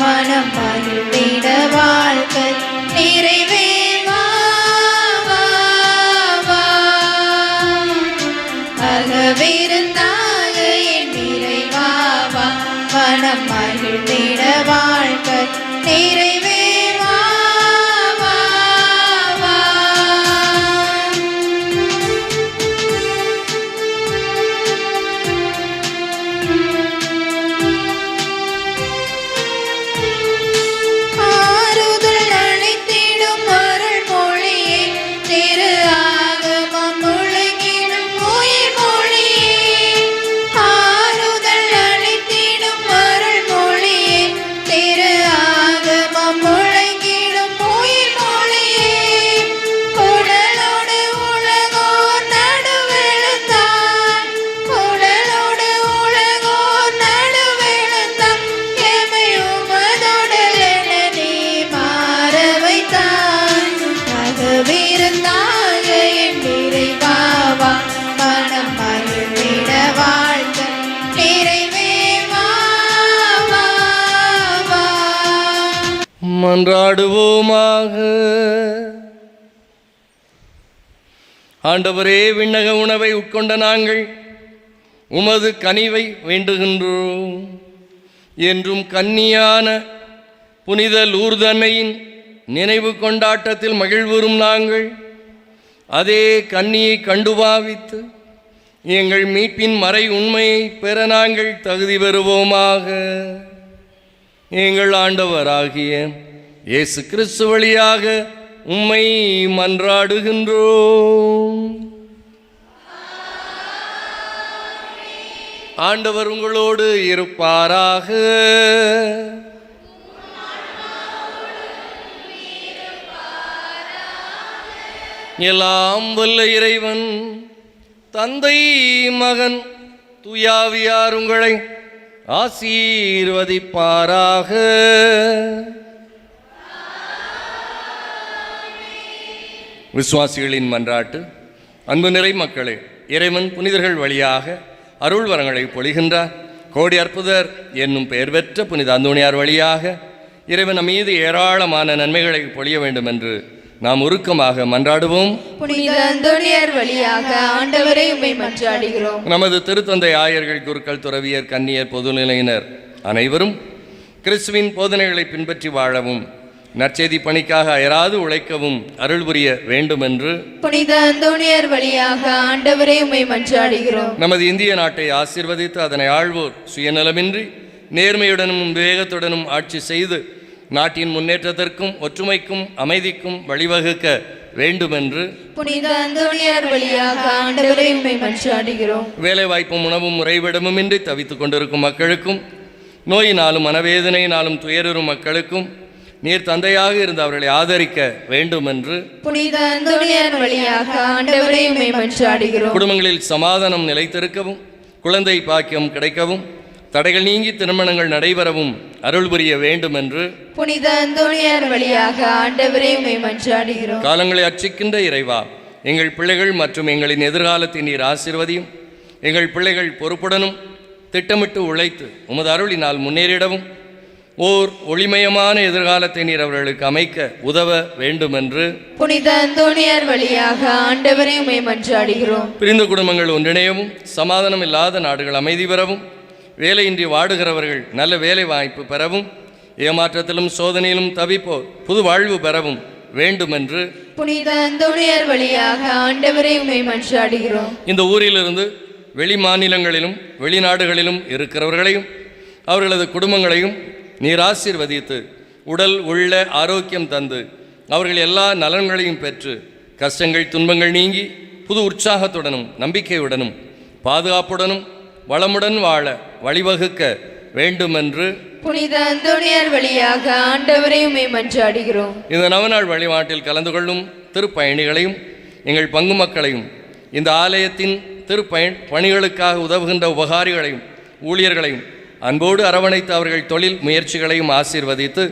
மனம் மகிழ்ந்திட வாழ்க்கை நிறைவே அகவிருந்தாக என் நிறைவாவா. மனம் மகிழ்ந்திட வாழ்க்கை நிறைவே ஆறுதல் மன்றாடுவோமாக. ஆண்டவரே, விண்ணக உணவை உட்கொண்ட நாங்கள் உமது கனிவை வேண்டுகின்றோம். என்றும் கன்னியான புனித லூர்து அன்னையின் நினைவு கொண்டாட்டத்தில் மகிழ்வுறும் நாங்கள் அதே கன்னியை கண்டு பாவித்து எங்கள் மீட்பின் மறை உண்மையை பெற நாங்கள் தகுதி பெறுவோமாக. எங்கள் ஆண்டவராகிய இயேசு கிறிஸ்து வழியாக உம்மை மன்றாடுகின்றோம். ஆண்டவர் உங்களோடு இருப்பாராக. எல்லாம் வல்ல இறைவன் தந்தை, மகன், தூயாவியார் உங்களை ஆசீர்வதிப்பாராக. விசுவாசிகளின் மன்றாட்டு. அன்பு நிறை மக்களே, இறைவன் புனிதர்கள் வழியாக அருள் வரங்களை பொழிகின்றார். கோடி அற்புதர் என்னும் பெயர் பெற்ற புனித அந்தோணியார் வழியாக இறைவன் நம் மீது ஏராளமான நன்மைகளை பொழிய வேண்டும் என்று நாம் உருக்கமாக மன்றாடுவோம். புனித அந்தோணியார் வழியாக ஆண்டவரை உம்மை மன்றாடுகிறோம். நமது திருத்தந்தை, ஆயர்கள், குருக்கள், துறவியர், கன்னியர், பொதுநிலையினர் அனைவரும் கிறிஸ்துவின் போதனைகளை பின்பற்றி வாழவும் நற்செய்தி பணிக்காக அயராது உழைக்கவும் அருள் புரிய வேண்டும் என்று புனித அந்தோணியார் வழியாக ஆண்டவரை உம்மை மன்றாடுகிறோம். நமது இந்திய நாட்டை ஆசீர்வதித்து அதனை ஆள்வோர் சுயநலமின்றி நேர்மையுடனும் விவேகத்துடனும் ஆட்சி செய்து நாட்டின் முன்னேற்றத்திற்கும் ஒற்றுமைக்கும் அமைதிக்கும் வழிவகுக்க வேண்டும் என்று புனித அந்தோணியார் வழியாக ஆண்டவரை உம்மை மன்றாடுகிறோம். வேலைவாய்ப்பும் உணவும் உறைவிடமும் இன்றி தவித்துக் கொண்டிருக்கும் மக்களுக்கும் நோயினாலும் மனவேதனையினாலும் துயருறும் மக்களுக்கும் நீர் தந்தையாக இருந்து அவர்களை ஆதரிக்க வேண்டும் என்று புனித அந்தோணியார் வழியாக ஆண்டவரை உம்மை மன்றாடுகிறோம். குடும்பங்களில் சமாதானம் நிலைத்திருக்கவும் குழந்தை பாக்கியம் கிடைக்கவும் தடைகள் நீங்கி திருமணங்கள் நடைபெறவும் அருள் புரிய வேண்டும் என்று புனித அந்தோணியார் வழியாக ஆண்டவரை உம்மை மன்றாடுகிறோம். காலங்களை அர்ச்சிக்கின்ற இறைவா, எங்கள் பிள்ளைகள் மற்றும் எங்களின் எதிர்காலத்தை நீர் ஆசீர்வதியும். எங்கள் பிள்ளைகள் பொறுப்புடனும் திட்டமிட்டு உழைத்து உமது அருளினால் முன்னேறிடவும் ஓர் ஒளிமயமான எதிர்காலத்தை நீர் அவர்களுக்கு அமைக்க உதவ வேண்டும் என்று புனித அந்தோணியார் வழியாக ஆண்டவரை உம்மை மன்றாடுகிறோம். பிரிந்த குடும்பங்கள் ஒன்றிணையவும் சமாதானம் இல்லாத நாடுகள் அமைதி பெறவும் வேலையின்றி வாடுகிறவர்கள் நல்ல வேலை வாய்ப்பு பெறவும் ஏமாற்றத்திலும் சோதனையிலும் தவிப்போர் புது வாழ்வு பெறவும் வேண்டும் என்று புனித அந்தோணியார் வழியாக ஆண்டவரை உம்மை மன்றாடுகிறோம். இந்த ஊரிலிருந்து வெளி மாநிலங்களிலும் வெளிநாடுகளிலும் இருக்கிறவர்களையும் அவர்களது குடும்பங்களையும் நீர் ஆசீர்வதித்து உடல் உள்ள ஆரோக்கியம் தந்து அவர்கள் எல்லா நலன்களையும் பெற்று கஷ்டங்கள் துன்பங்கள் நீங்கி புது உற்சாகத்துடனும் நம்பிக்கையுடனும் பாதுகாப்புடனும் வளமுடன் வாழ வழிவகுக்க வேண்டுமென்று புனித அந்தோணியார் வழியாக ஆண்டவரை உம்மை மன்றாடுகிறோம். இந்த நவநாள் வழிபாட்டில் கலந்து கொள்ளும் திருப்பயணிகளையும் எங்கள் பங்கு மக்களையும் இந்த ஆலயத்தின் பணிகளுக்காக உதவுகின்ற உபகாரிகளையும் ஊழியர்களையும் அன்போடு அரவணைத்து அவர்கள் தொழில் முயற்சிகளையும் ஆசீர்வதித்து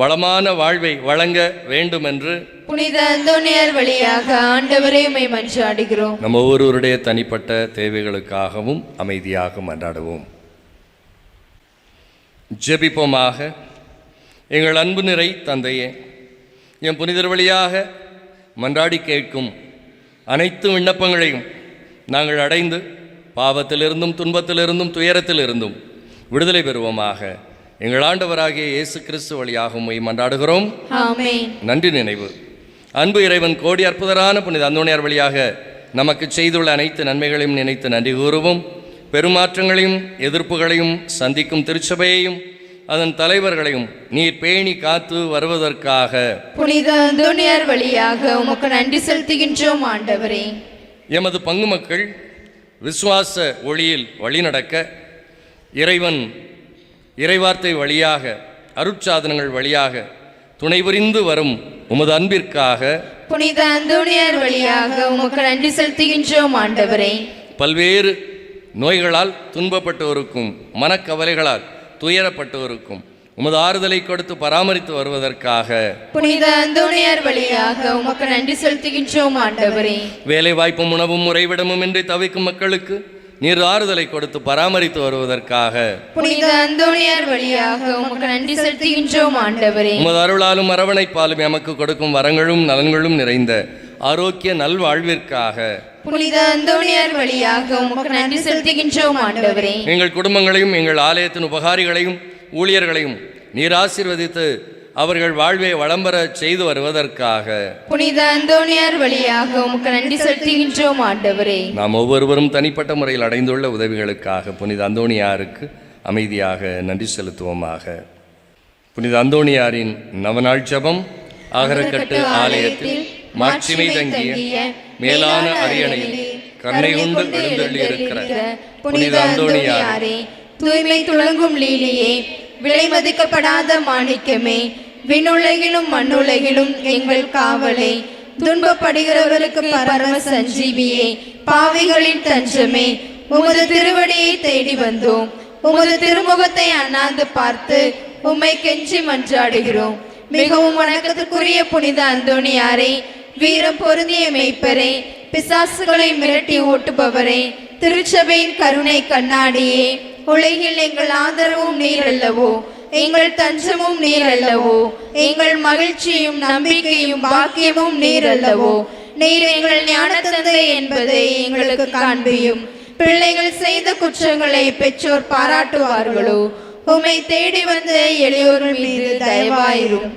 வளமான வாழ்வை வழங்க வேண்டும் என்று புனித அந்தோணியார் வழியாக ஆண்டவரை உம்மை மன்றாடுகிறோம். நம்ம ஒவ்வொருவருடைய தனிப்பட்ட தேவைகளுக்காகவும் அமைதியாக மன்றாடுவோம். ஜெபிப்போமாக. எங்கள் அன்பு நிறை தந்தையே, என் புனிதர் வழியாக மன்றாடி கேட்கும் அனைத்து விண்ணப்பங்களையும் நாங்கள் அடைந்து பாவத்திலிருந்தும் துன்பத்திலிருந்தும் துயரத்திலிருந்தும் விடுதலை பெறுவோமாக. எங்கள் ஆண்டவராகிய இயேசு கிறிஸ்து வழியாக உம்மை மன்றாடுகிறோம். ஆமென். நன்றி நினைவு. அன்பு இறைவன் கோடி அற்புதரான புனித அந்தோணியார் வழியாக நமக்கு செய்துள்ள அனைத்து நன்மைகளையும் நினைத்து நன்றி கூறுவோம். பெருமாற்றங்களையும் எதிர்ப்புகளையும் சந்திக்கும் திருச்சபையையும் அதன் தலைவர்களையும் நீர் பேணி காத்து வருவதற்காக புனித அந்தோணியார் வழியாக உமக்கு நன்றி செலுத்துகின்றோம் ஆண்டவரே. எமது பங்கு மக்கள் விசுவாச ஒளியில் வழிநடக்க இறைவன் இறைவார்த்தை வழியாக அருட்சாதனங்கள் வழியாக துணை புரிந்து வரும் உமது அன்பிற்காக புனித அந்தோணியார் வழியாக உமக்கு நன்றி செலுத்துகின்றோம் ஆண்டவரே. பல்வேறு நோய்களால் துன்பப்பட்டோருக்கும் மனக்கவலைகளால் துயரப்பட்டோருக்கும் உமது ஆறுதலை கொடுத்து பராமரித்து வருவதற்காக புனித அந்தோணியார் வழியாக உமக்கு நன்றி செலுத்துகின்றோம் ஆண்டவரே. வேலை வாய்ப்பும் உணவும் உறைவிடமும் இன்றி தவிக்கும் மக்களுக்கு நீர் ஆறுதலை கொடுத்து பராமரித்து வருவதற்காக புனித அந்தோணியார் வழியாக உமக்கு நன்றி செலுத்துகின்றோம் ஆண்டவரே. உமது அருளாலும் அரவணைப்பாலும் எமக்கு கொடுக்கும் வரங்களும் நலன்களும் நிறைந்த ஆரோக்கிய நல்வாழ்விற்காக புனித அந்தோணியார் வழியாக உமக்கு நன்றி செலுத்துகின்றோம் ஆண்டவரே. எங்கள் குடும்பங்களையும் எங்கள் ஆலயத்தின் உபகாரிகளையும் ஊழியர்களையும் நீர் ஆசீர்வதித்து அவர்கள் வாழ்வை வளம்பெற செய்து வருவதற்காக புனித அந்தோணியார் வழியாக உமக்கு நன்றி செலுத்துகின்றோம் ஆண்டவரே. நாம் ஒவ்வொருவரும் தனிப்பட்ட முறையில் அடைந்துள்ள உதவிகளுக்காக புனித அந்தோணியாருக்கு அமைதியாக நன்றி செலுத்துவோமாக. புனித அந்தோணியாரின் நவநாள் ஜெபம். அகரக்கட்டு ஆலயத்தில் மாட்சிமை தங்கிய மேலான அரியணையில் கருணை கொண்டு எழுந்தள்ளி இருக்கிற புனித அந்தோணியாரே, தூய்மை துளங்கும் லீலியே, விலை மதிக்கப்படாத மாணிக்கமே, விண்ணுலகிலும் மண்ணுலகிலும் எங்கள் காவலே, துன்பப்படுகிறவருக்கு பரம சஞ்சீவியே, பாவிகளின் தஞ்சமே, உமது திருவடியை தேடி வந்தோம். உமது திருமுகத்தை அண்ணாந்து பார்த்து உம்மை கெஞ்சி மன்றாடுகிறோம். மிகவும் வணக்கத்துக்குரிய புனித அந்தோணியாரே, வீரம் பொருந்திய மெய்ப்பரே, பிசாசுகளை மிரட்டி ஓட்டுபவரே, திருச்சபையின் கருணை கண்ணாடியே, உலகில் எங்கள் ஆதரவும் நீர் அல்லவோ, எங்கள் தஞ்சமும் நீர் அல்லவோ, எங்கள் மகிழ்ச்சியும் நம்பிக்கையும் பாக்கியமும் நீர் அல்லவோ. நீர் எங்கள் ஞான தந்தை என்பதை எங்களுக்கு காண்பியும். பிள்ளைகள் செய்த குற்றங்களை பெற்றோர் பாராட்டுவார்களோ? உம்மை தேடி வந்த எளியோர்கள் மீது தயவாயிரும்.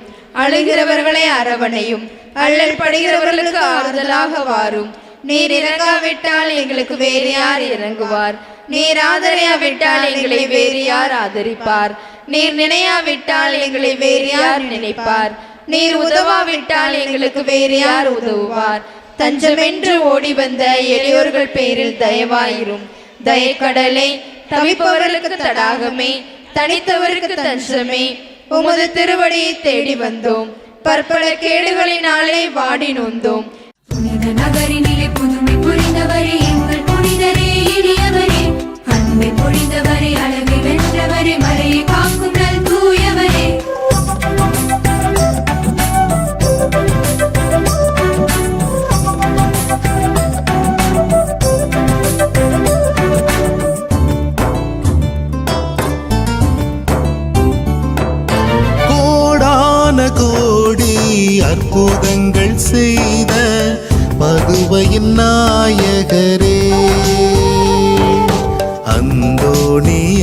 அழுகிறவர்களை அரவணையும். அல்லல் படுகிறவர்களுக்கு ஆறுதலாக வாரும். நீர் இறங்காவிட்டால் எங்களுக்கு வேறு யார் இறங்குவார்? நீர் ஆதரியாவிட்டால் எங்களை வேறு யார் ஆதரிப்பார்? நீர் நினையாவிட்டால் எங்களை வேறு யார் நினைப்பார்? நீர் உதவாவிட்டால் எங்களுக்கு வேறு யார் உதவுவார்? தஞ்சமென்று ஓடி வந்த எளியோர்கள் பேரில் தயவாயிரும். தயக்கடலை, தவிப்பவர்களுக்கு தடாகமே, தனித்தவருக்கு தஞ்சமே, உமது திருவடியை தேடி வந்தோம். பற்பல கேடுகளினாலே வாடி நொந்தோம். புனித நகரினிலே புதுமை புரிந்தவரே, எங்கள் புனிதரே, இனியவரே, அன்பை பொழிந்தவரே, அழகை வென்றவரே, மறையை காக்கும் நல் தூயவரே. கோடான கோடி அற்புதங்கள் செய்த பதுவையின் நாயகரே, அந்தோணியாரே.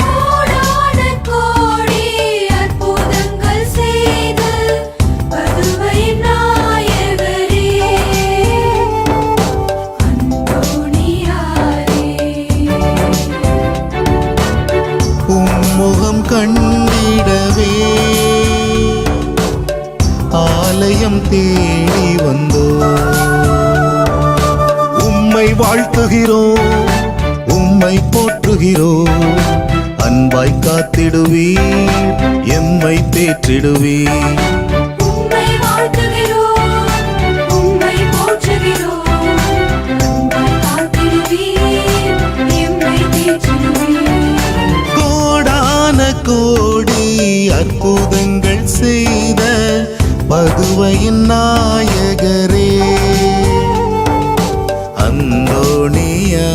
கோடான கோடி அற்புதங்கள் செய்த பதுவையின் நாயகரே, அந்தோணியாரே. உம்முகம் கண்டிடவே ஆலயம் தேடி வந்தோ. உம்மை வாழ்த்துகிறோம், உம்மை போற்றுகிறோம். அன்பாய் காத்திடுவீர், எம்மை தேற்றிடுவீர். உம்மை வாழ்த்துகிறோம், உம்மை போற்றுகிறோம். அன்பாய் காத்திடுவீர், எம்மை தேற்றிடுவீர். கோடான கோடி அற்புதங்கள் செய்த பதுவையின் நாயகரே, அந்தோணியாரே.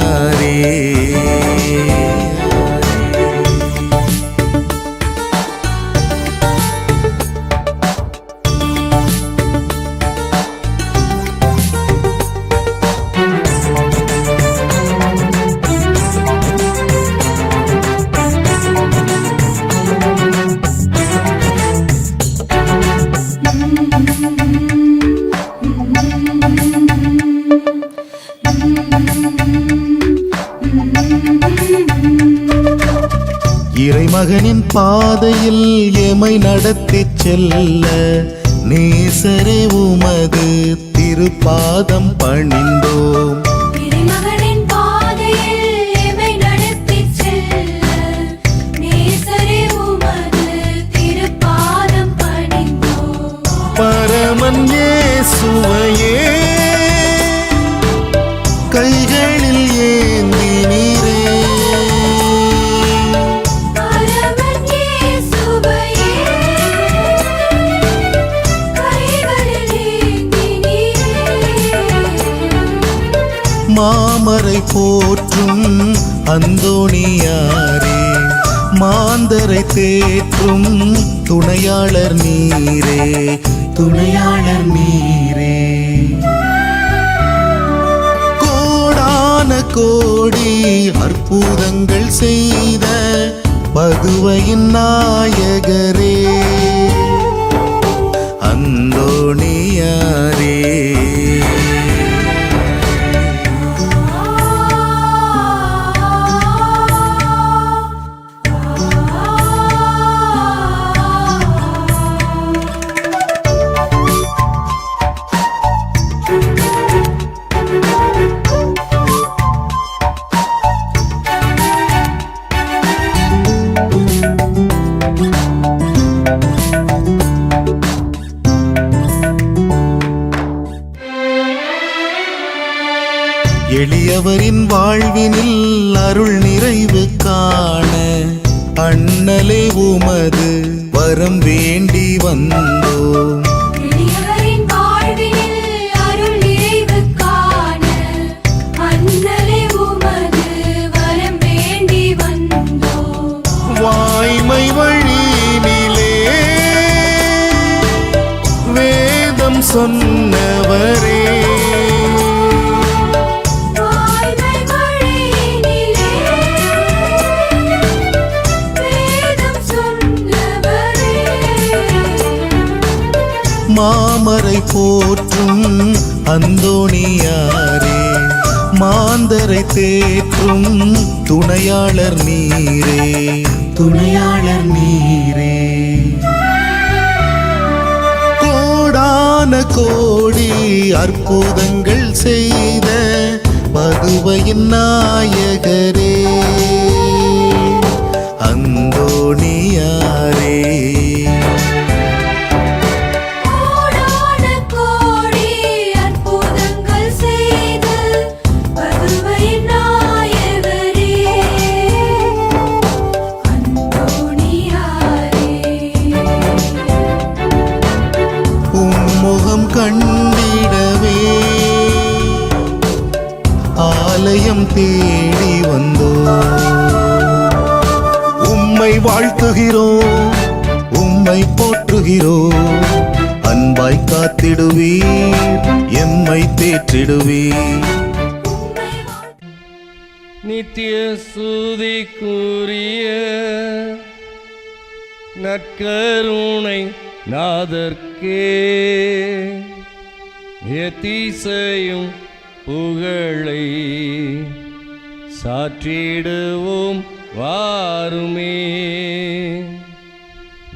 இறைமகனின் பாதையில் எமை நடத்திச் செல்ல நேசரே உமது திருப்பாதம் பணிந்தோம். இறைமகனின் பாதையில் எமை நடத்திச் செல்ல நேசரே உமது திருப்பாதம் பணிந்தோம். பரமன் இயேசுவையே கைகளில் ஏந்தி நீரே, பரமன் இயேசுவையே கைகளில் ஏந்தி நீரே. மாமரை போற்றும் அந்தோணியாரே, மாந்தரை தேற்றும் துணையாளர் நீரே, துணையாளர் நீரே. கோடான கோடி அற்புதங்கள் செய்த பதுவையின் நாயகரே, அந்தோணியாரே. எளியவரின் வாழ்வினில் அருள் நிறைவு காண அண்ணலே உமது வரம் வேண்டி வந்தோம். எளியவரின் வாழ்வினில் அருள் நிறைவு காண அண்ணலே உமது வரம் வேண்டி வந்தோம். வாய்மை வழியினிலே வேதம் சொன்னவரே, மாமரை போற்றும் அந்தோணியாரே, மாந்தரை தேற்றும் துணையாளர் நீரே, துணையாளர் நீரே. கோடான கோடி அற்புதங்கள் செய்த பதுவையின் நாயகரே, அந்தோணியாரே. கண்டிடவே ஆலயம் தேடி வந்தோம். உம்மை வாழ்த்துகிறோம், உம்மை போற்றுகிறோம். அன்பாய் காத்திடுவீர், எம்மை தேற்றிடுவீர். நித்திய ஸ்துதிக்குரிய நற்கருணை நாதர்க்கே எத்திசையும் புகழை சாற்றிடுவோம் வாருமே.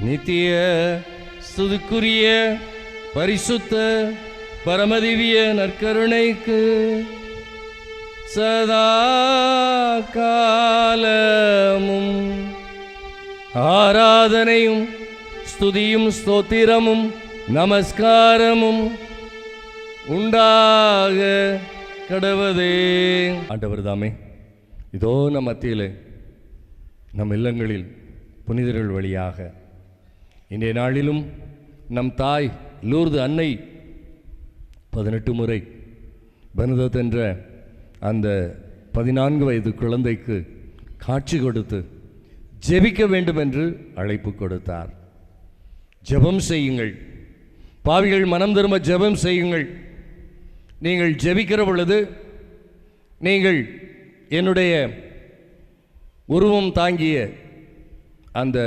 நித்திய ஸ்துதிக்குரிய பரிசுத்த பரமதிவிய நற்கருணைக்கு சதா காலமும் ஆராதனையும் ஸ்துதியும் ஸ்தோத்திரமும் நமஸ்காரமும் உண்டாக கடவதே. ஆண்டவர் தாமே இதோ நம் மத்தியிலே நம் இல்லங்களில் புனிதர்கள் வழியாக இன்றைய நாளிலும் நம் தாய் லூர்து அன்னை 18 முறை பனுதத் என்ற அந்த 14 வயது குழந்தைக்கு காட்சி கொடுத்து ஜெபிக்க வேண்டும் என்று அழைப்பு கொடுத்தார். ஜெபம் செய்யுங்கள், பாவிகள் மனம் திரும்ப ஜெபம் செய்யுங்கள். நீங்கள் ஜெபிக்கிற பொழுது நீங்கள் என்னுடைய உருவம் தாங்கிய அந்த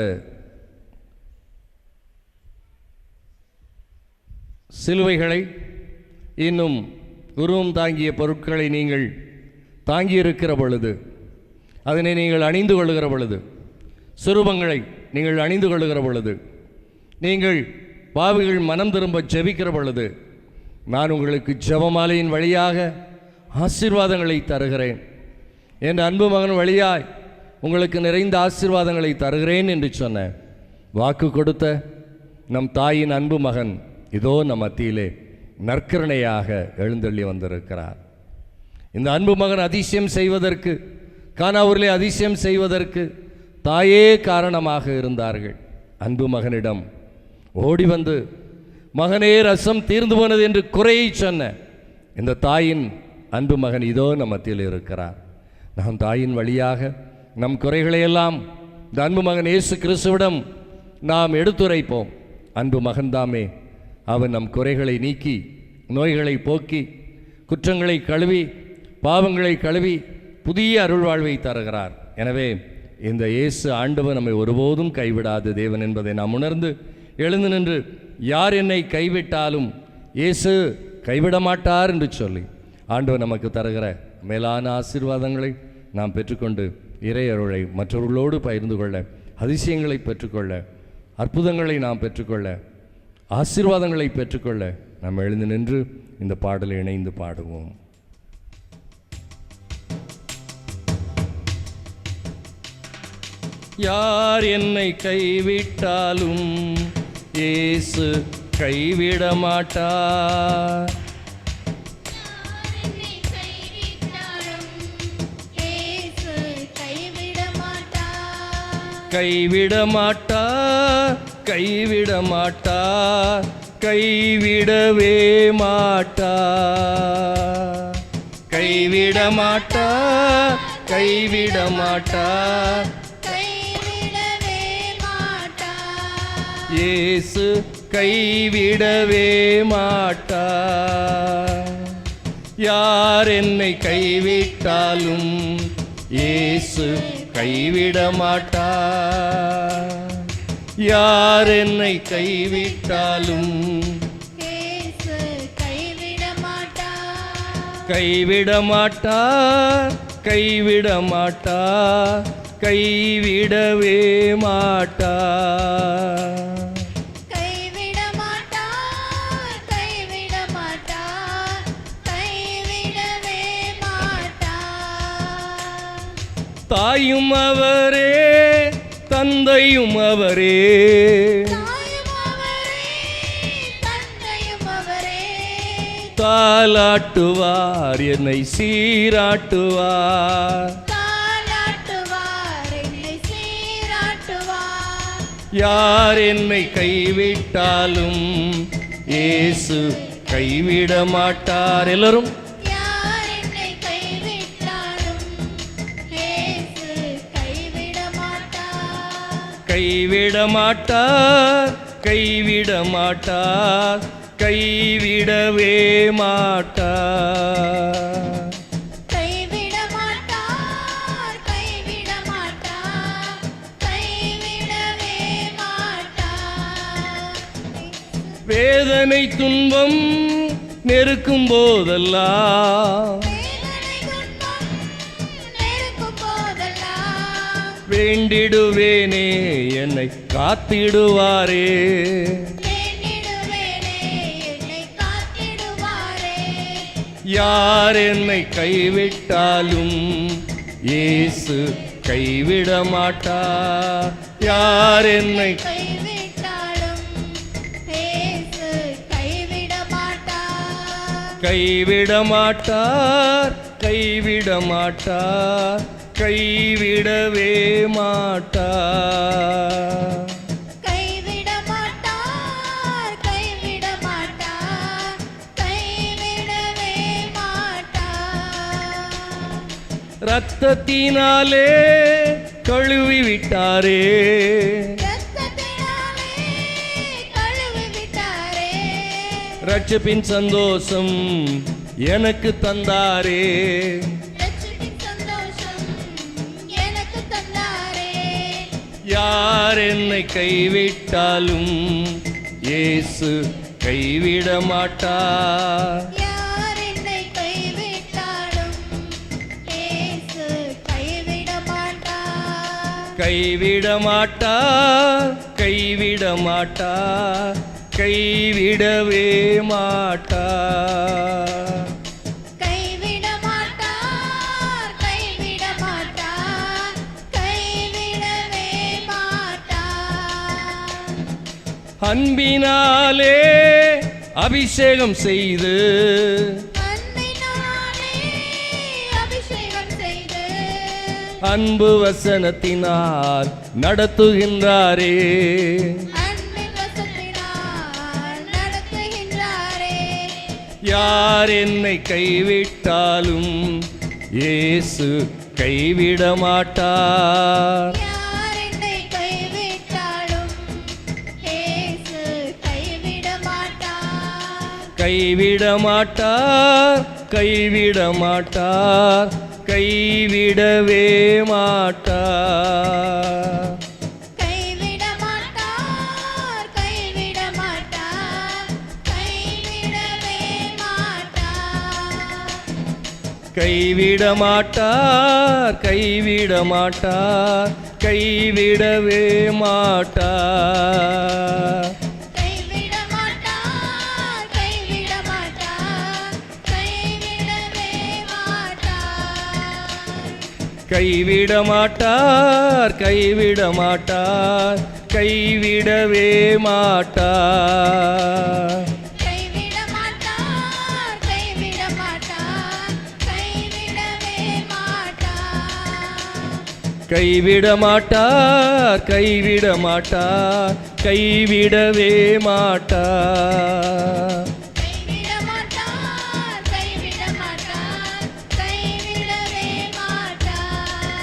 சிலுவைகளை இன்னும் உருவம் தாங்கிய பொருட்களை நீங்கள் தாங்கியிருக்கிற பொழுது, அதனை நீங்கள் அணிந்து கொள்ளுகிற பொழுது, சுரூபங்களை நீங்கள் அணிந்து கொள்ளுகிற பொழுது, நீங்கள் பாவிகள் மனம் திரும்ப ஜெபிக்கிற பொழுது நான் உங்களுக்கு ஜெபமாலையின் வழியாக ஆசீர்வாதங்களை தருகிறேன். என் அன்பு மகன் வழியாய் உங்களுக்கு நிறைந்த ஆசீர்வாதங்களை தருகிறேன் என்று சொன்ன வாக்கு கொடுத்த நம் தாயின் அன்பு மகன் இதோ நம் மத்தியிலே நற்கருணையாக எழுந்தள்ளி வந்திருக்கிறார். இந்த அன்பு மகன் அதிசயம் செய்வதற்கு, கானாவூரிலே அதிசயம் செய்வதற்கு தாயே காரணமாக இருந்தார்கள். அன்பு மகனிடம் ஓடி வந்து, மகனே ரசம் தீர்ந்து போனது என்று குறையை சொன்ன இந்த தாயின் அன்பு மகன் இதோ நம் மத்தியில் இருக்கிறார். நாம் தாயின் வழியாக நம் குறைகளையெல்லாம் இந்த அன்பு மகன் இயேசு கிறிஸ்துவிடம் நாம் எடுத்துரைப்போம். அன்பு மகன்தாமே அவன் நம் குறைகளை நீக்கி, நோய்களை போக்கி, குற்றங்களை கழுவி, பாவங்களை கழுவி புதிய அருள் வாழ்வை தருகிறார். எனவே இந்த இயேசு ஆண்டவர் நம்மை ஒருபோதும் கைவிடாத தேவன் என்பதை நாம் உணர்ந்து எழுந்து நின்று, யார் என்னை கைவிட்டாலும் இயேசு கைவிட மாட்டார் என்று சொல்லி ஆண்டவர் நமக்கு தருகிற மேலான ஆசீர்வாதங்களை நாம் பெற்றுக்கொண்டு இறை அருளை மற்றவர்களோடு பகிர்ந்து கொள்ள, அதிசயங்களை பெற்றுக்கொள்ள, அற்புதங்களை நாம் பெற்றுக்கொள்ள, ஆசீர்வாதங்களை பெற்றுக்கொள்ள நாம் எழுந்து நின்று இந்த பாடலை இணைந்து பாடுவோம். யார் என்னை கைவிட்டாலும் இயேசு கைவிட மாட்டார். கைவிட மாட்டார், கைவிட மாட்டார், கைவிடவே மாட்டார். கைவிட மாட்டார், கைவிட மாட்டார், இயேசு கைவிடவே மாட்டார். யார் என்னை கைவிட்டாலும் இயேசு கைவிட மாட்டார். யார் என்னை கைவிட்டாலும் கைவிட மாட்டார், கைவிட மாட்டார், கைவிடவே மாட்டார். கைவிட மாட்டார், கைவிட மாட்டார், கைவிடவே மாட்டார். தாயும் அவரே, தந்தையும் அவரே, தாயும் அவரே, தந்தையும் அவரே, தாலாட்டுவார் என்னை சீராட்டுவார். யார் என்னை கைவிட்டாலும் இயேசு கைவிட மாட்டார். எல்லாரும் யார் என்னை கைவிட்டாலும் இயேசு கைவிட மாட்டார். கைவிட மாட்டார், கைவிட மாட்டார், கைவிடவே மாட்டார். வேதனை துன்பம் நெருக்கும் போதெல்லாம் வேண்டிடுவேனே என்னை காத்திடுவாரே. யார் என்னை கைவிட்டாலும் இயேசு கைவிட மாட்டார். யார் என்னை கைவிட மாட்டார், கைவிட மாட்டார், கைவிடவே மாட்டார். கைவிட மாட்டார், கைவிட மாட்டார், கைவிடவே மாட்டார். இரத்தத்தினாலே கழுவி விட்டாரே, ரட்சிப்பின் சந்தோஷம் எனக்கு தந்தாரே. யார் என்னை கைவிட்டாலும் இயேசு கைவிட மாட்டார். யார் என்னை கைவிட்டாலும் இயேசு கைவிட மாட்டார். கைவிட மாட்டார், கைவிட மாட்டார், கைவிடவே மாட்டார். கைவிட மாட்டார், கைவிட மாட்டார், கைவிடவே மாட்டார். அன்பினாலே அபிஷேகம் செய்து, அன்பினாலே அபிஷேகம் செய்து, அன்பு வசனத்தினால் நடத்துகின்றாரே. யார் என்னை கைவிட்டாலும் இயேசு கைவிட மாட்டார். யார் என்னை கைவிட்டாலும் இயேசு கைவிட மாட்டார். கைவிட மாட்டார், கைவிட மாட்டார், கைவிடவே மாட்டார். கைவிட மாட்டார், கைவிட மாட்டார், கைவிடவே மாட்டார். கைவிட மாட்டார், கைவிட மாட்டார், கைவிடவே மாட்டார். கைவிட மாட்டார், கைவிட மாட்டார், கைவிடவே மாட்டார். கைவிட மாட்டார், கைவிட மாட்டார், கைவிடவே மாட்டார். கைவிட மாட்டார், கைவிட மாட்டார், கைவிடவே மாட்டார். கைவிட மாட்டார், கைவிட மாட்டார், கைவிடவே மாட்டார். கைவிட மாட்டார், கைவிட மாட்டார், கைவிடவே மாட்டார்.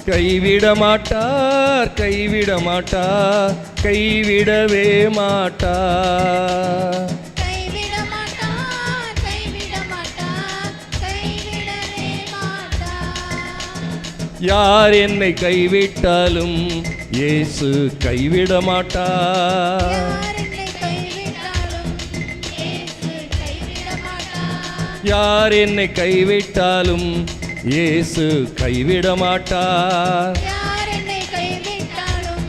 கைவிட மாட்டார், கைவிட மாட்டார், கைவிடவே மாட்டார். கைவிட மாட்டார், கைவிட மாட்டார், கைவிடவே மாட்டார். யார் என்னை கைவிட்டாலும் இயேசு கைவிட மாட்டார். யார் என்னை கைவிட்டாலும் இயேசு கைவிட மாட்டார். யார் என்னை கைவிட்டாலும் இயேசு கைவிட மாட்டார். யார் என்னை கைவிட்டாலும்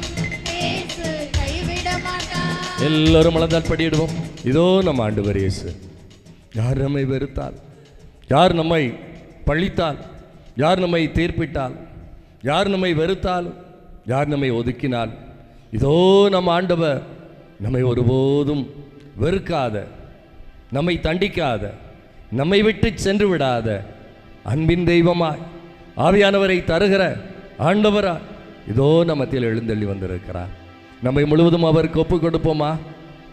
இயேசு கைவிட மாட்டார். எல்லாரும் மலர்ந்தால் படியிடுவோம். இதோ நம்ம ஆண்டவர் இயேசு. யார் நம்மை வெறுத்தால், யார் நம்மை பழித்தால், யார் நம்மை தீர்ப்பிட்டால், யார் நம்மை வெறுத்தால், யார் நம்மை ஒதுக்கினால், இதோ நம்ம ஆண்டவர் நம்மை ஒருபோதும் வெறுக்காத, நம்மை தண்டிக்காத, நம்மை விட்டு சென்று விடாத அன்பின் தெய்வமாய் ஆவியானவரை தருகிற ஆண்டவராய் இதோ நம்மத்தில் எழுந்தள்ளி வந்திருக்கிறார். நம்மை முழுவதும் அவருக்கு ஒப்புக் கொடுப்போமா?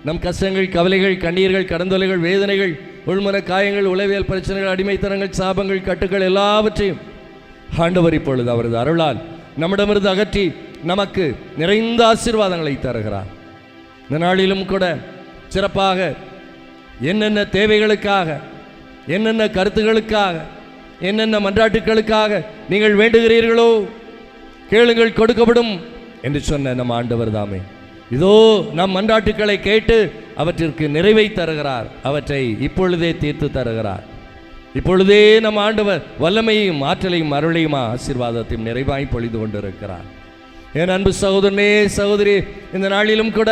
நம் கஷ்டங்கள், கவலைகள், கண்ணீர்கள், கடந்தொலைகள், வேதனைகள், உள்மன காயங்கள், உளவியல் பிரச்சனைகள், அடிமைத்தனங்கள், சாபங்கள், கட்டுக்கள் எல்லாவற்றையும் ஆண்டவர் இப்பொழுது அவரது அருளால் நம்மிடமிருந்து அகற்றி நமக்கு நிறைந்த ஆசீர்வாதங்களை தருகிறார். இந்த நாளிலும் கூட சிறப்பாக என்னென்ன தேவைகளுக்காக, என்னென்ன கருத்துகளுக்காக, என்னென்ன மன்றாட்டுகளுக்காக நீங்கள் வேண்டுகிறீர்களோ கேளுங்கள், கொடுக்கப்படும் என்று சொன்ன நம் ஆண்டவர் தாமே இதோ நம் மன்றாட்டுக்களை கேட்டு அவற்றிற்கு நிறைவை தருகிறார். அவற்றை இப்பொழுதே தீர்த்து தருகிறார். இப்பொழுதே நம் ஆண்டவர் வல்லமையும் ஆற்றலையும் அருளையும் ஆசீர்வாதத்தையும் நிறைவாய் பொழிந்து கொண்டிருக்கிறார். என் அன்பு சகோதரனே, சகோதரி, இந்த நாளிலும் கூட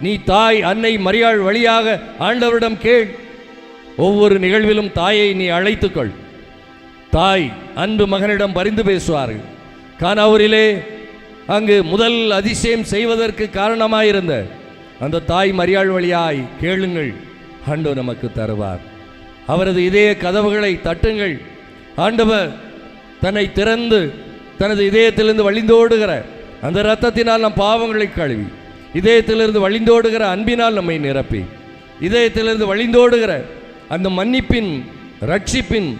நீ தாய் அன்னை மரியாள் வழியாக ஆண்டவரிடம் கேள். ஒவ்வொரு நிகழ்விலும் தாயை நீ அழைத்துக்கொள். தாய் அன்பு மகனிடம் பரிந்து பேசுவார்கள். கானாவூரிலே அங்கு முதல் அதிசயம் செய்வதற்கு காரணமாயிருந்த அந்த தாய் மரியாள் வழியாய் கேளுங்கள், ஆண்டவர் நமக்கு தருவார். அவரது இதய கதவுகளை தட்டுங்கள். ஆண்டவர் தன்னை திறந்து தனது இதயத்திலிருந்து வழிந்தோடுகிற அந்த இரத்தத்தினால் நம் பாவங்களை கழுவி, இதயத்திலிருந்து வழிந்தோடுகிற அன்பினால் நம்மை நிரப்பி, இதயத்திலிருந்து வழிந்தோடுகிற அந்த மன்னிப்பின் ரட்சிப்பின்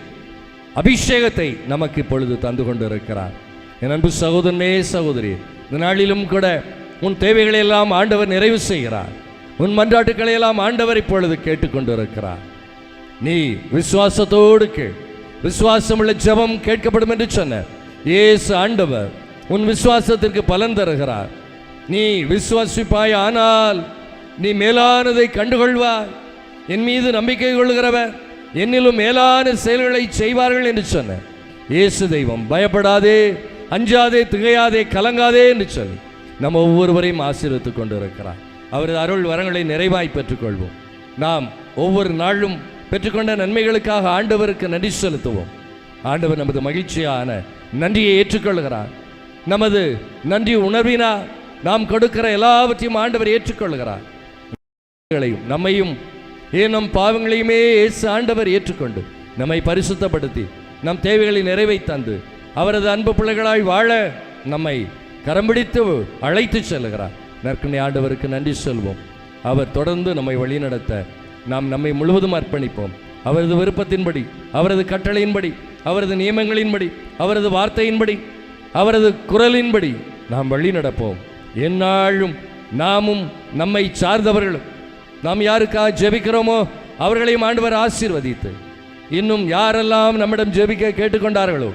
அபிஷேகத்தை நமக்கு இப்பொழுது தந்து கொண்டிருக்கிறார். என் அன்பு சகோதரனே, சகோதரி, இந்த நாளிலும் கூட உன் தேவைகளை எல்லாம் ஆண்டவர் நிறைவு செய்கிறார். உன் மன்றாட்டுக்களை எல்லாம் ஆண்டவர் இப்பொழுது கேட்டுக்கொண்டிருக்கிறார். நீ விசுவாசத்தோடு கேள். விசுவாசமுள்ள ஜெபம் கேட்கப்படும் என்று சொன்ன இயேசு ஆண்டவர் உன் விசுவாசத்திற்கு பலன் தருகிறார். நீ விசுவாசிப்பாய், ஆனால் நீ மேலானதை கண்டுகொள்வாய். என் மீது நம்பிக்கை கொள்கிறவர் என்னிலும் மேலான செயல்களை செய்வார்கள் என்று சொன்ன இயேசு தெய்வம் பயப்படாதே, அஞ்சாதே, திகையாதே, கலங்காதே என்று சொல்லி நம்ம ஒவ்வொருவரையும் ஆசீர்வதித்துக் கொண்டிருக்கிறார். அவரது அருள் வரங்களை நிறைவாய் பெற்றுக்கொள்வோம். நாம் ஒவ்வொரு நாளும் பெற்றுக்கொண்ட நன்மைகளுக்காக ஆண்டவருக்கு நன்றி செலுத்துவோம். ஆண்டவர் நமது மகிழ்ச்சியான நன்றியை ஏற்றுக்கொள்கிறார். நமது நன்றி உணர்வினால் நாம் கொடுக்கிற எல்லாவற்றையும் ஆண்டவர் ஏற்றுக்கொள்கிறார். நம்மையும் நம் பாவங்களையுமே இயேசு ஆண்டவர் ஏற்றுக்கொண்டு நம்மை பரிசுத்தப்படுத்தி நம் தேவைகளை நிறைவை தந்து அவரது அன்பு பிள்ளைகளாய் வாழ நம்மை கரம்பிடித்து அழைத்து செல்கிறார். நற்கனை ஆண்டவருக்கு நன்றி சொல்வோம். அவர் தொடர்ந்து நம்மை வழிநடத்த நாம் நம்மை முழுவதும் அர்ப்பணிப்போம். அவரது விருப்பத்தின்படி, அவரது கட்டளையின்படி, அவரது நியமங்களின்படி, அவரது வார்த்தையின்படி, அவரது குரலின்படி நாம் வழி நடப்போம். எந்நாளும் நாமும் நம்மை சார்ந்தவர்களும் நாம் யாருக்காக ஜெபிக்கிறோமோ அவர்களையும் ஆண்டவர் ஆசீர்வதித்து, இன்னும் யாரெல்லாம் நம்மிடம் ஜெபிக்க கேட்டுக்கொண்டார்களோ,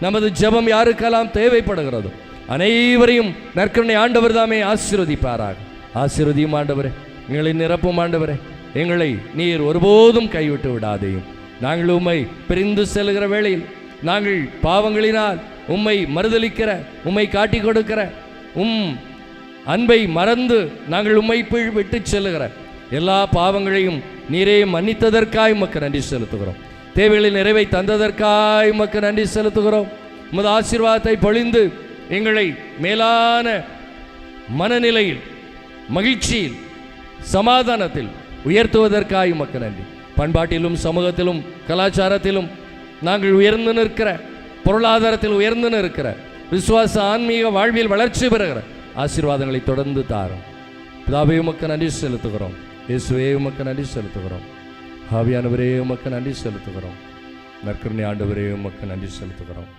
நமது ஜெபம் யாருக்கெல்லாம் தேவைப்படுகிறதோ அனைவரையும் நற்கருணை ஆண்டவர் தாமே ஆசீர்வதிப்பாராக. ஆசீர்வதியும் ஆண்டவரே, எங்களை நிரப்பும் ஆண்டவரே, எங்களை நீர் ஒருபோதும் கைவிட்டு விடாதேயும். நாங்கள் உம்மை பிரிந்து செல்கிற வேளையில், நாங்கள் பாவங்களினால் உம்மை மறுதலிக்கிற, உம்மை காட்டி கொடுக்கிற, அன்பை மறந்து நாங்கள் உம்மை விட்டு செல்லுகிற எல்லா பாவங்களையும் நீரே மன்னித்ததற்காய் உமக்கு நன்றி செலுத்துகிறோம். தேவைகளின் நிறைவை தந்ததற்காய் உமக்கு நன்றி செலுத்துகிறோம். உமது ஆசீர்வாதத்தை பொழிந்து எங்களை மேலான மனநிலையில், மகிழ்ச்சியில், சமாதானத்தில் உயர்த்துவதற்காய் உமக்கு நன்றி. பண்பாட்டிலும் சமூகத்திலும் கலாச்சாரத்திலும் நாங்கள் உயர்ந்து நிற்கிற, பொருளாதாரத்தில் உயர்ந்து நிற்கிற, விசுவாச ஆன்மீக வாழ்வில் வளர்ச்சி பெறுகிற ஆசீர்வாதங்களை தொடர்ந்து தாரும். பிதாவே உமக்கு நன்றி செலுத்துகிறோம். இயேசுவே உமக்கு நன்றி செலுத்துகிறோம். ஆவியானவரே உமக்கு நன்றி செலுத்துகிறோம். நற்கருணை ஆண்டவரே உமக்கு நன்றி செலுத்துகிறோம்.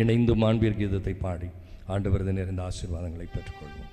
இணைந்து மாண்பீர் கீதத்தை பாடி ஆண்டவரது நிறைந்த ஆசீர்வாதங்களை பெற்றுக்கொள்வோம்.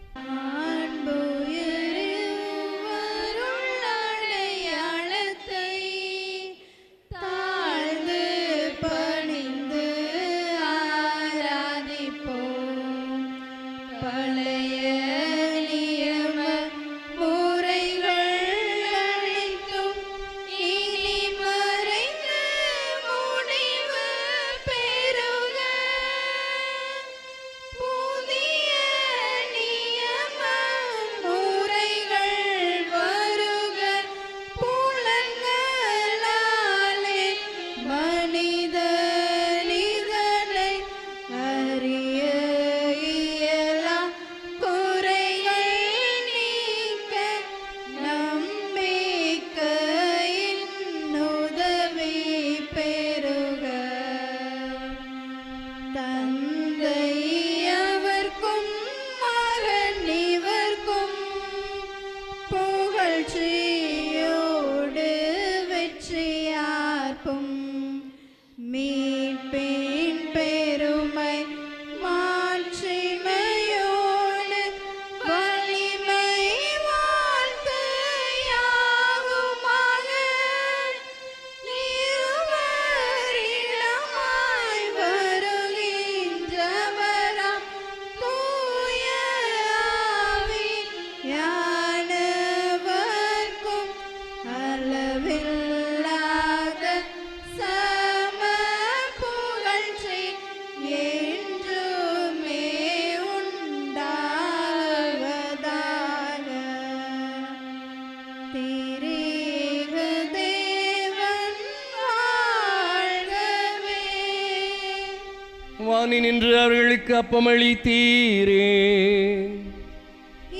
வானி நின்று அவர்களுக்கு அப்பமளித்தீரே,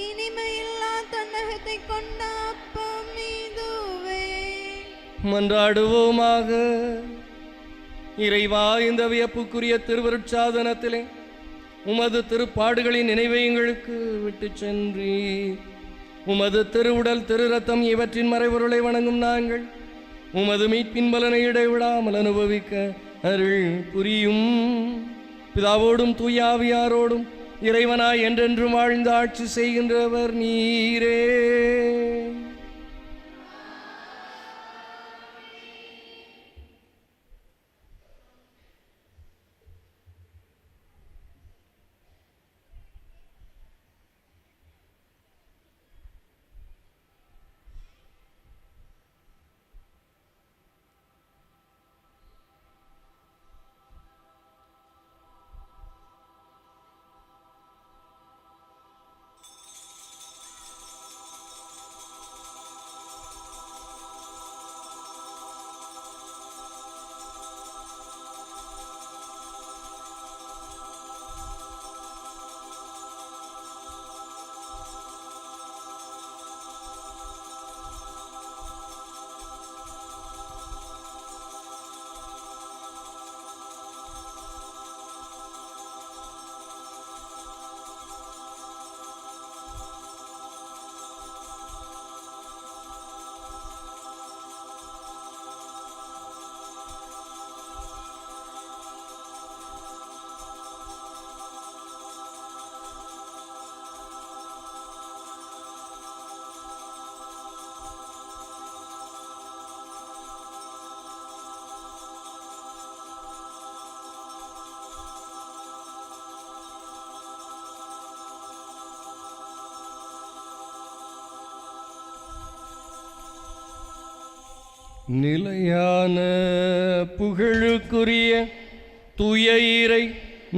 இனிமையில்லா தன்னகத்தை கொண்ட அப்பம் இதுவே. மன்றாடுவோமாக. இறைவா, இந்த வியப்புக்குரிய திருவருட்சாதனத்திலே உமது திருப்பாடுகளின் நினைவை எங்களுக்கு விட்டு சென்றி, உமது திருவுடல் திரு ரத்தம் இவற்றின் மறைபொருளை வணங்கும் நாங்கள் உமது மீட்பின் பலனை இடைவிடாமல் அனுபவிக்க அருள் புரியும். பிதாவோடும் தூயாவியாரோடும் இறைவனாய் என்றென்றும் வாழ்ந்து ஆட்சி செய்கின்றவர் நீரே. நிலையான புகழுக்குரிய தூய இறை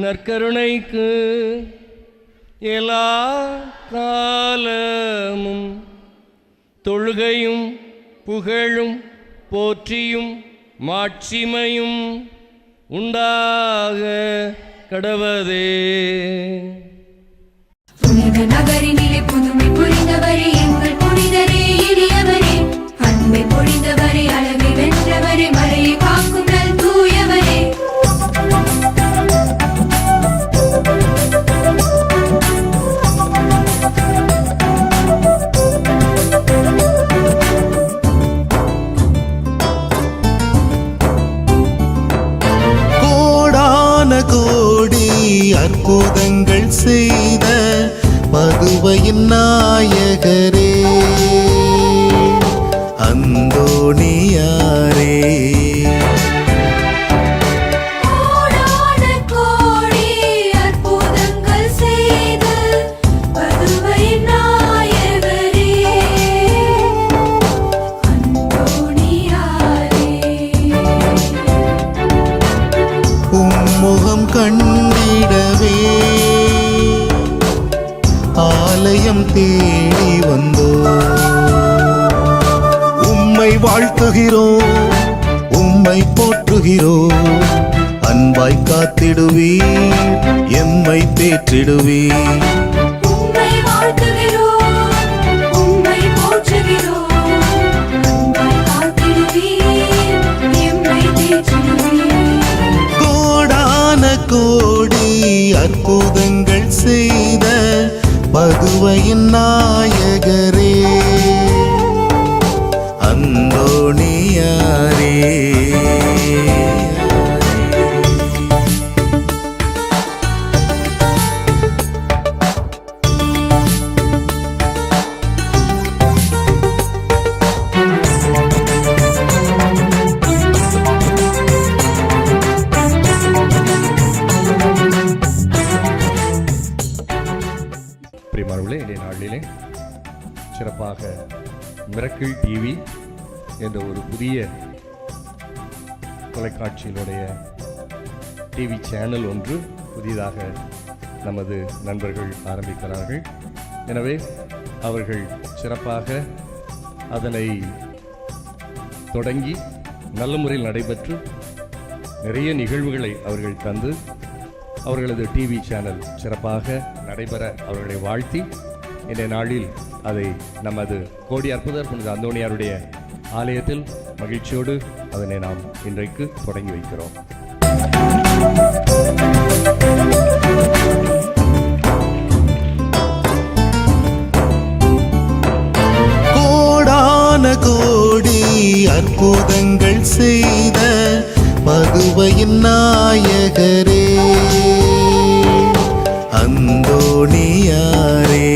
நற்கருணைக்கு எல்லா காலமும் தொழுகையும் புகழும் போற்றியும் மாட்சிமையும் உண்டாக கடவதே. புனித நகரினிலே புதுமை புரிந்தவரே எங்கள் புனிதரே இனியவரே அன்பை பொழிந்தவரே அழகை வென்றவரே மறையை காக்கும் நல் தூயவரே கோடி அற்புதங்கள் செய்த பதுவையின் நாயகரே அந்தோணியாரே. கோடான கோடி அற்புதங்கள் செய்த பதுவையின் நாயகரே அந்தோணியாரே. உம்முகம் கண்டிடவே ஆலயம் தேடி வந்தோ. உம்மை வாழ்த்துகிறோம், உம்மை போற்றுகிறோம். அன்பாய் காத்திடுவீர், எம்மை தேற்றிடுவீர். உம்மை வாழ்த்துகிறோம், உம்மை போற்றுகிறோம். அன்பாய் காத்திடுவீர், எம்மை தேற்றிடுவீர். கோடான கோடி அற்புதங்கள் செய்த பதுவையின் நாயகரே அந்தோணியாரே. பிரியமானவர்களே, இன்றைய நாளிலே சிறப்பாக மிரக்கிள் டிவி என்ற ஒரு புதிய தொலைக்காட்சியினுடைய டிவி சேனல் ஒன்று புதிதாக நமது நண்பர்கள் ஆரம்பிக்கிறார்கள். எனவே அவர்கள் சிறப்பாக அதனை தொடங்கி நல்ல முறையில் நடைபெற்று நிறைய நிகழ்வுகளை அவர்கள் தந்து அவர்களது டிவி சேனல் சிறப்பாக நடைபெற அவர்களை வாழ்த்தி இன்றைய நாளில் அதை நமது கோடி அற்புதர் புனித அந்தோணியாருடைய ஆலயத்தில் மகிழ்ச்சியோடு அதனை நாம் இன்றைக்கு தொடங்கி வைக்கிறோம். கோடான கோடி அற்புதங்கள் செய்த பதுவையின் நாயகரே அந்தோணியாரே.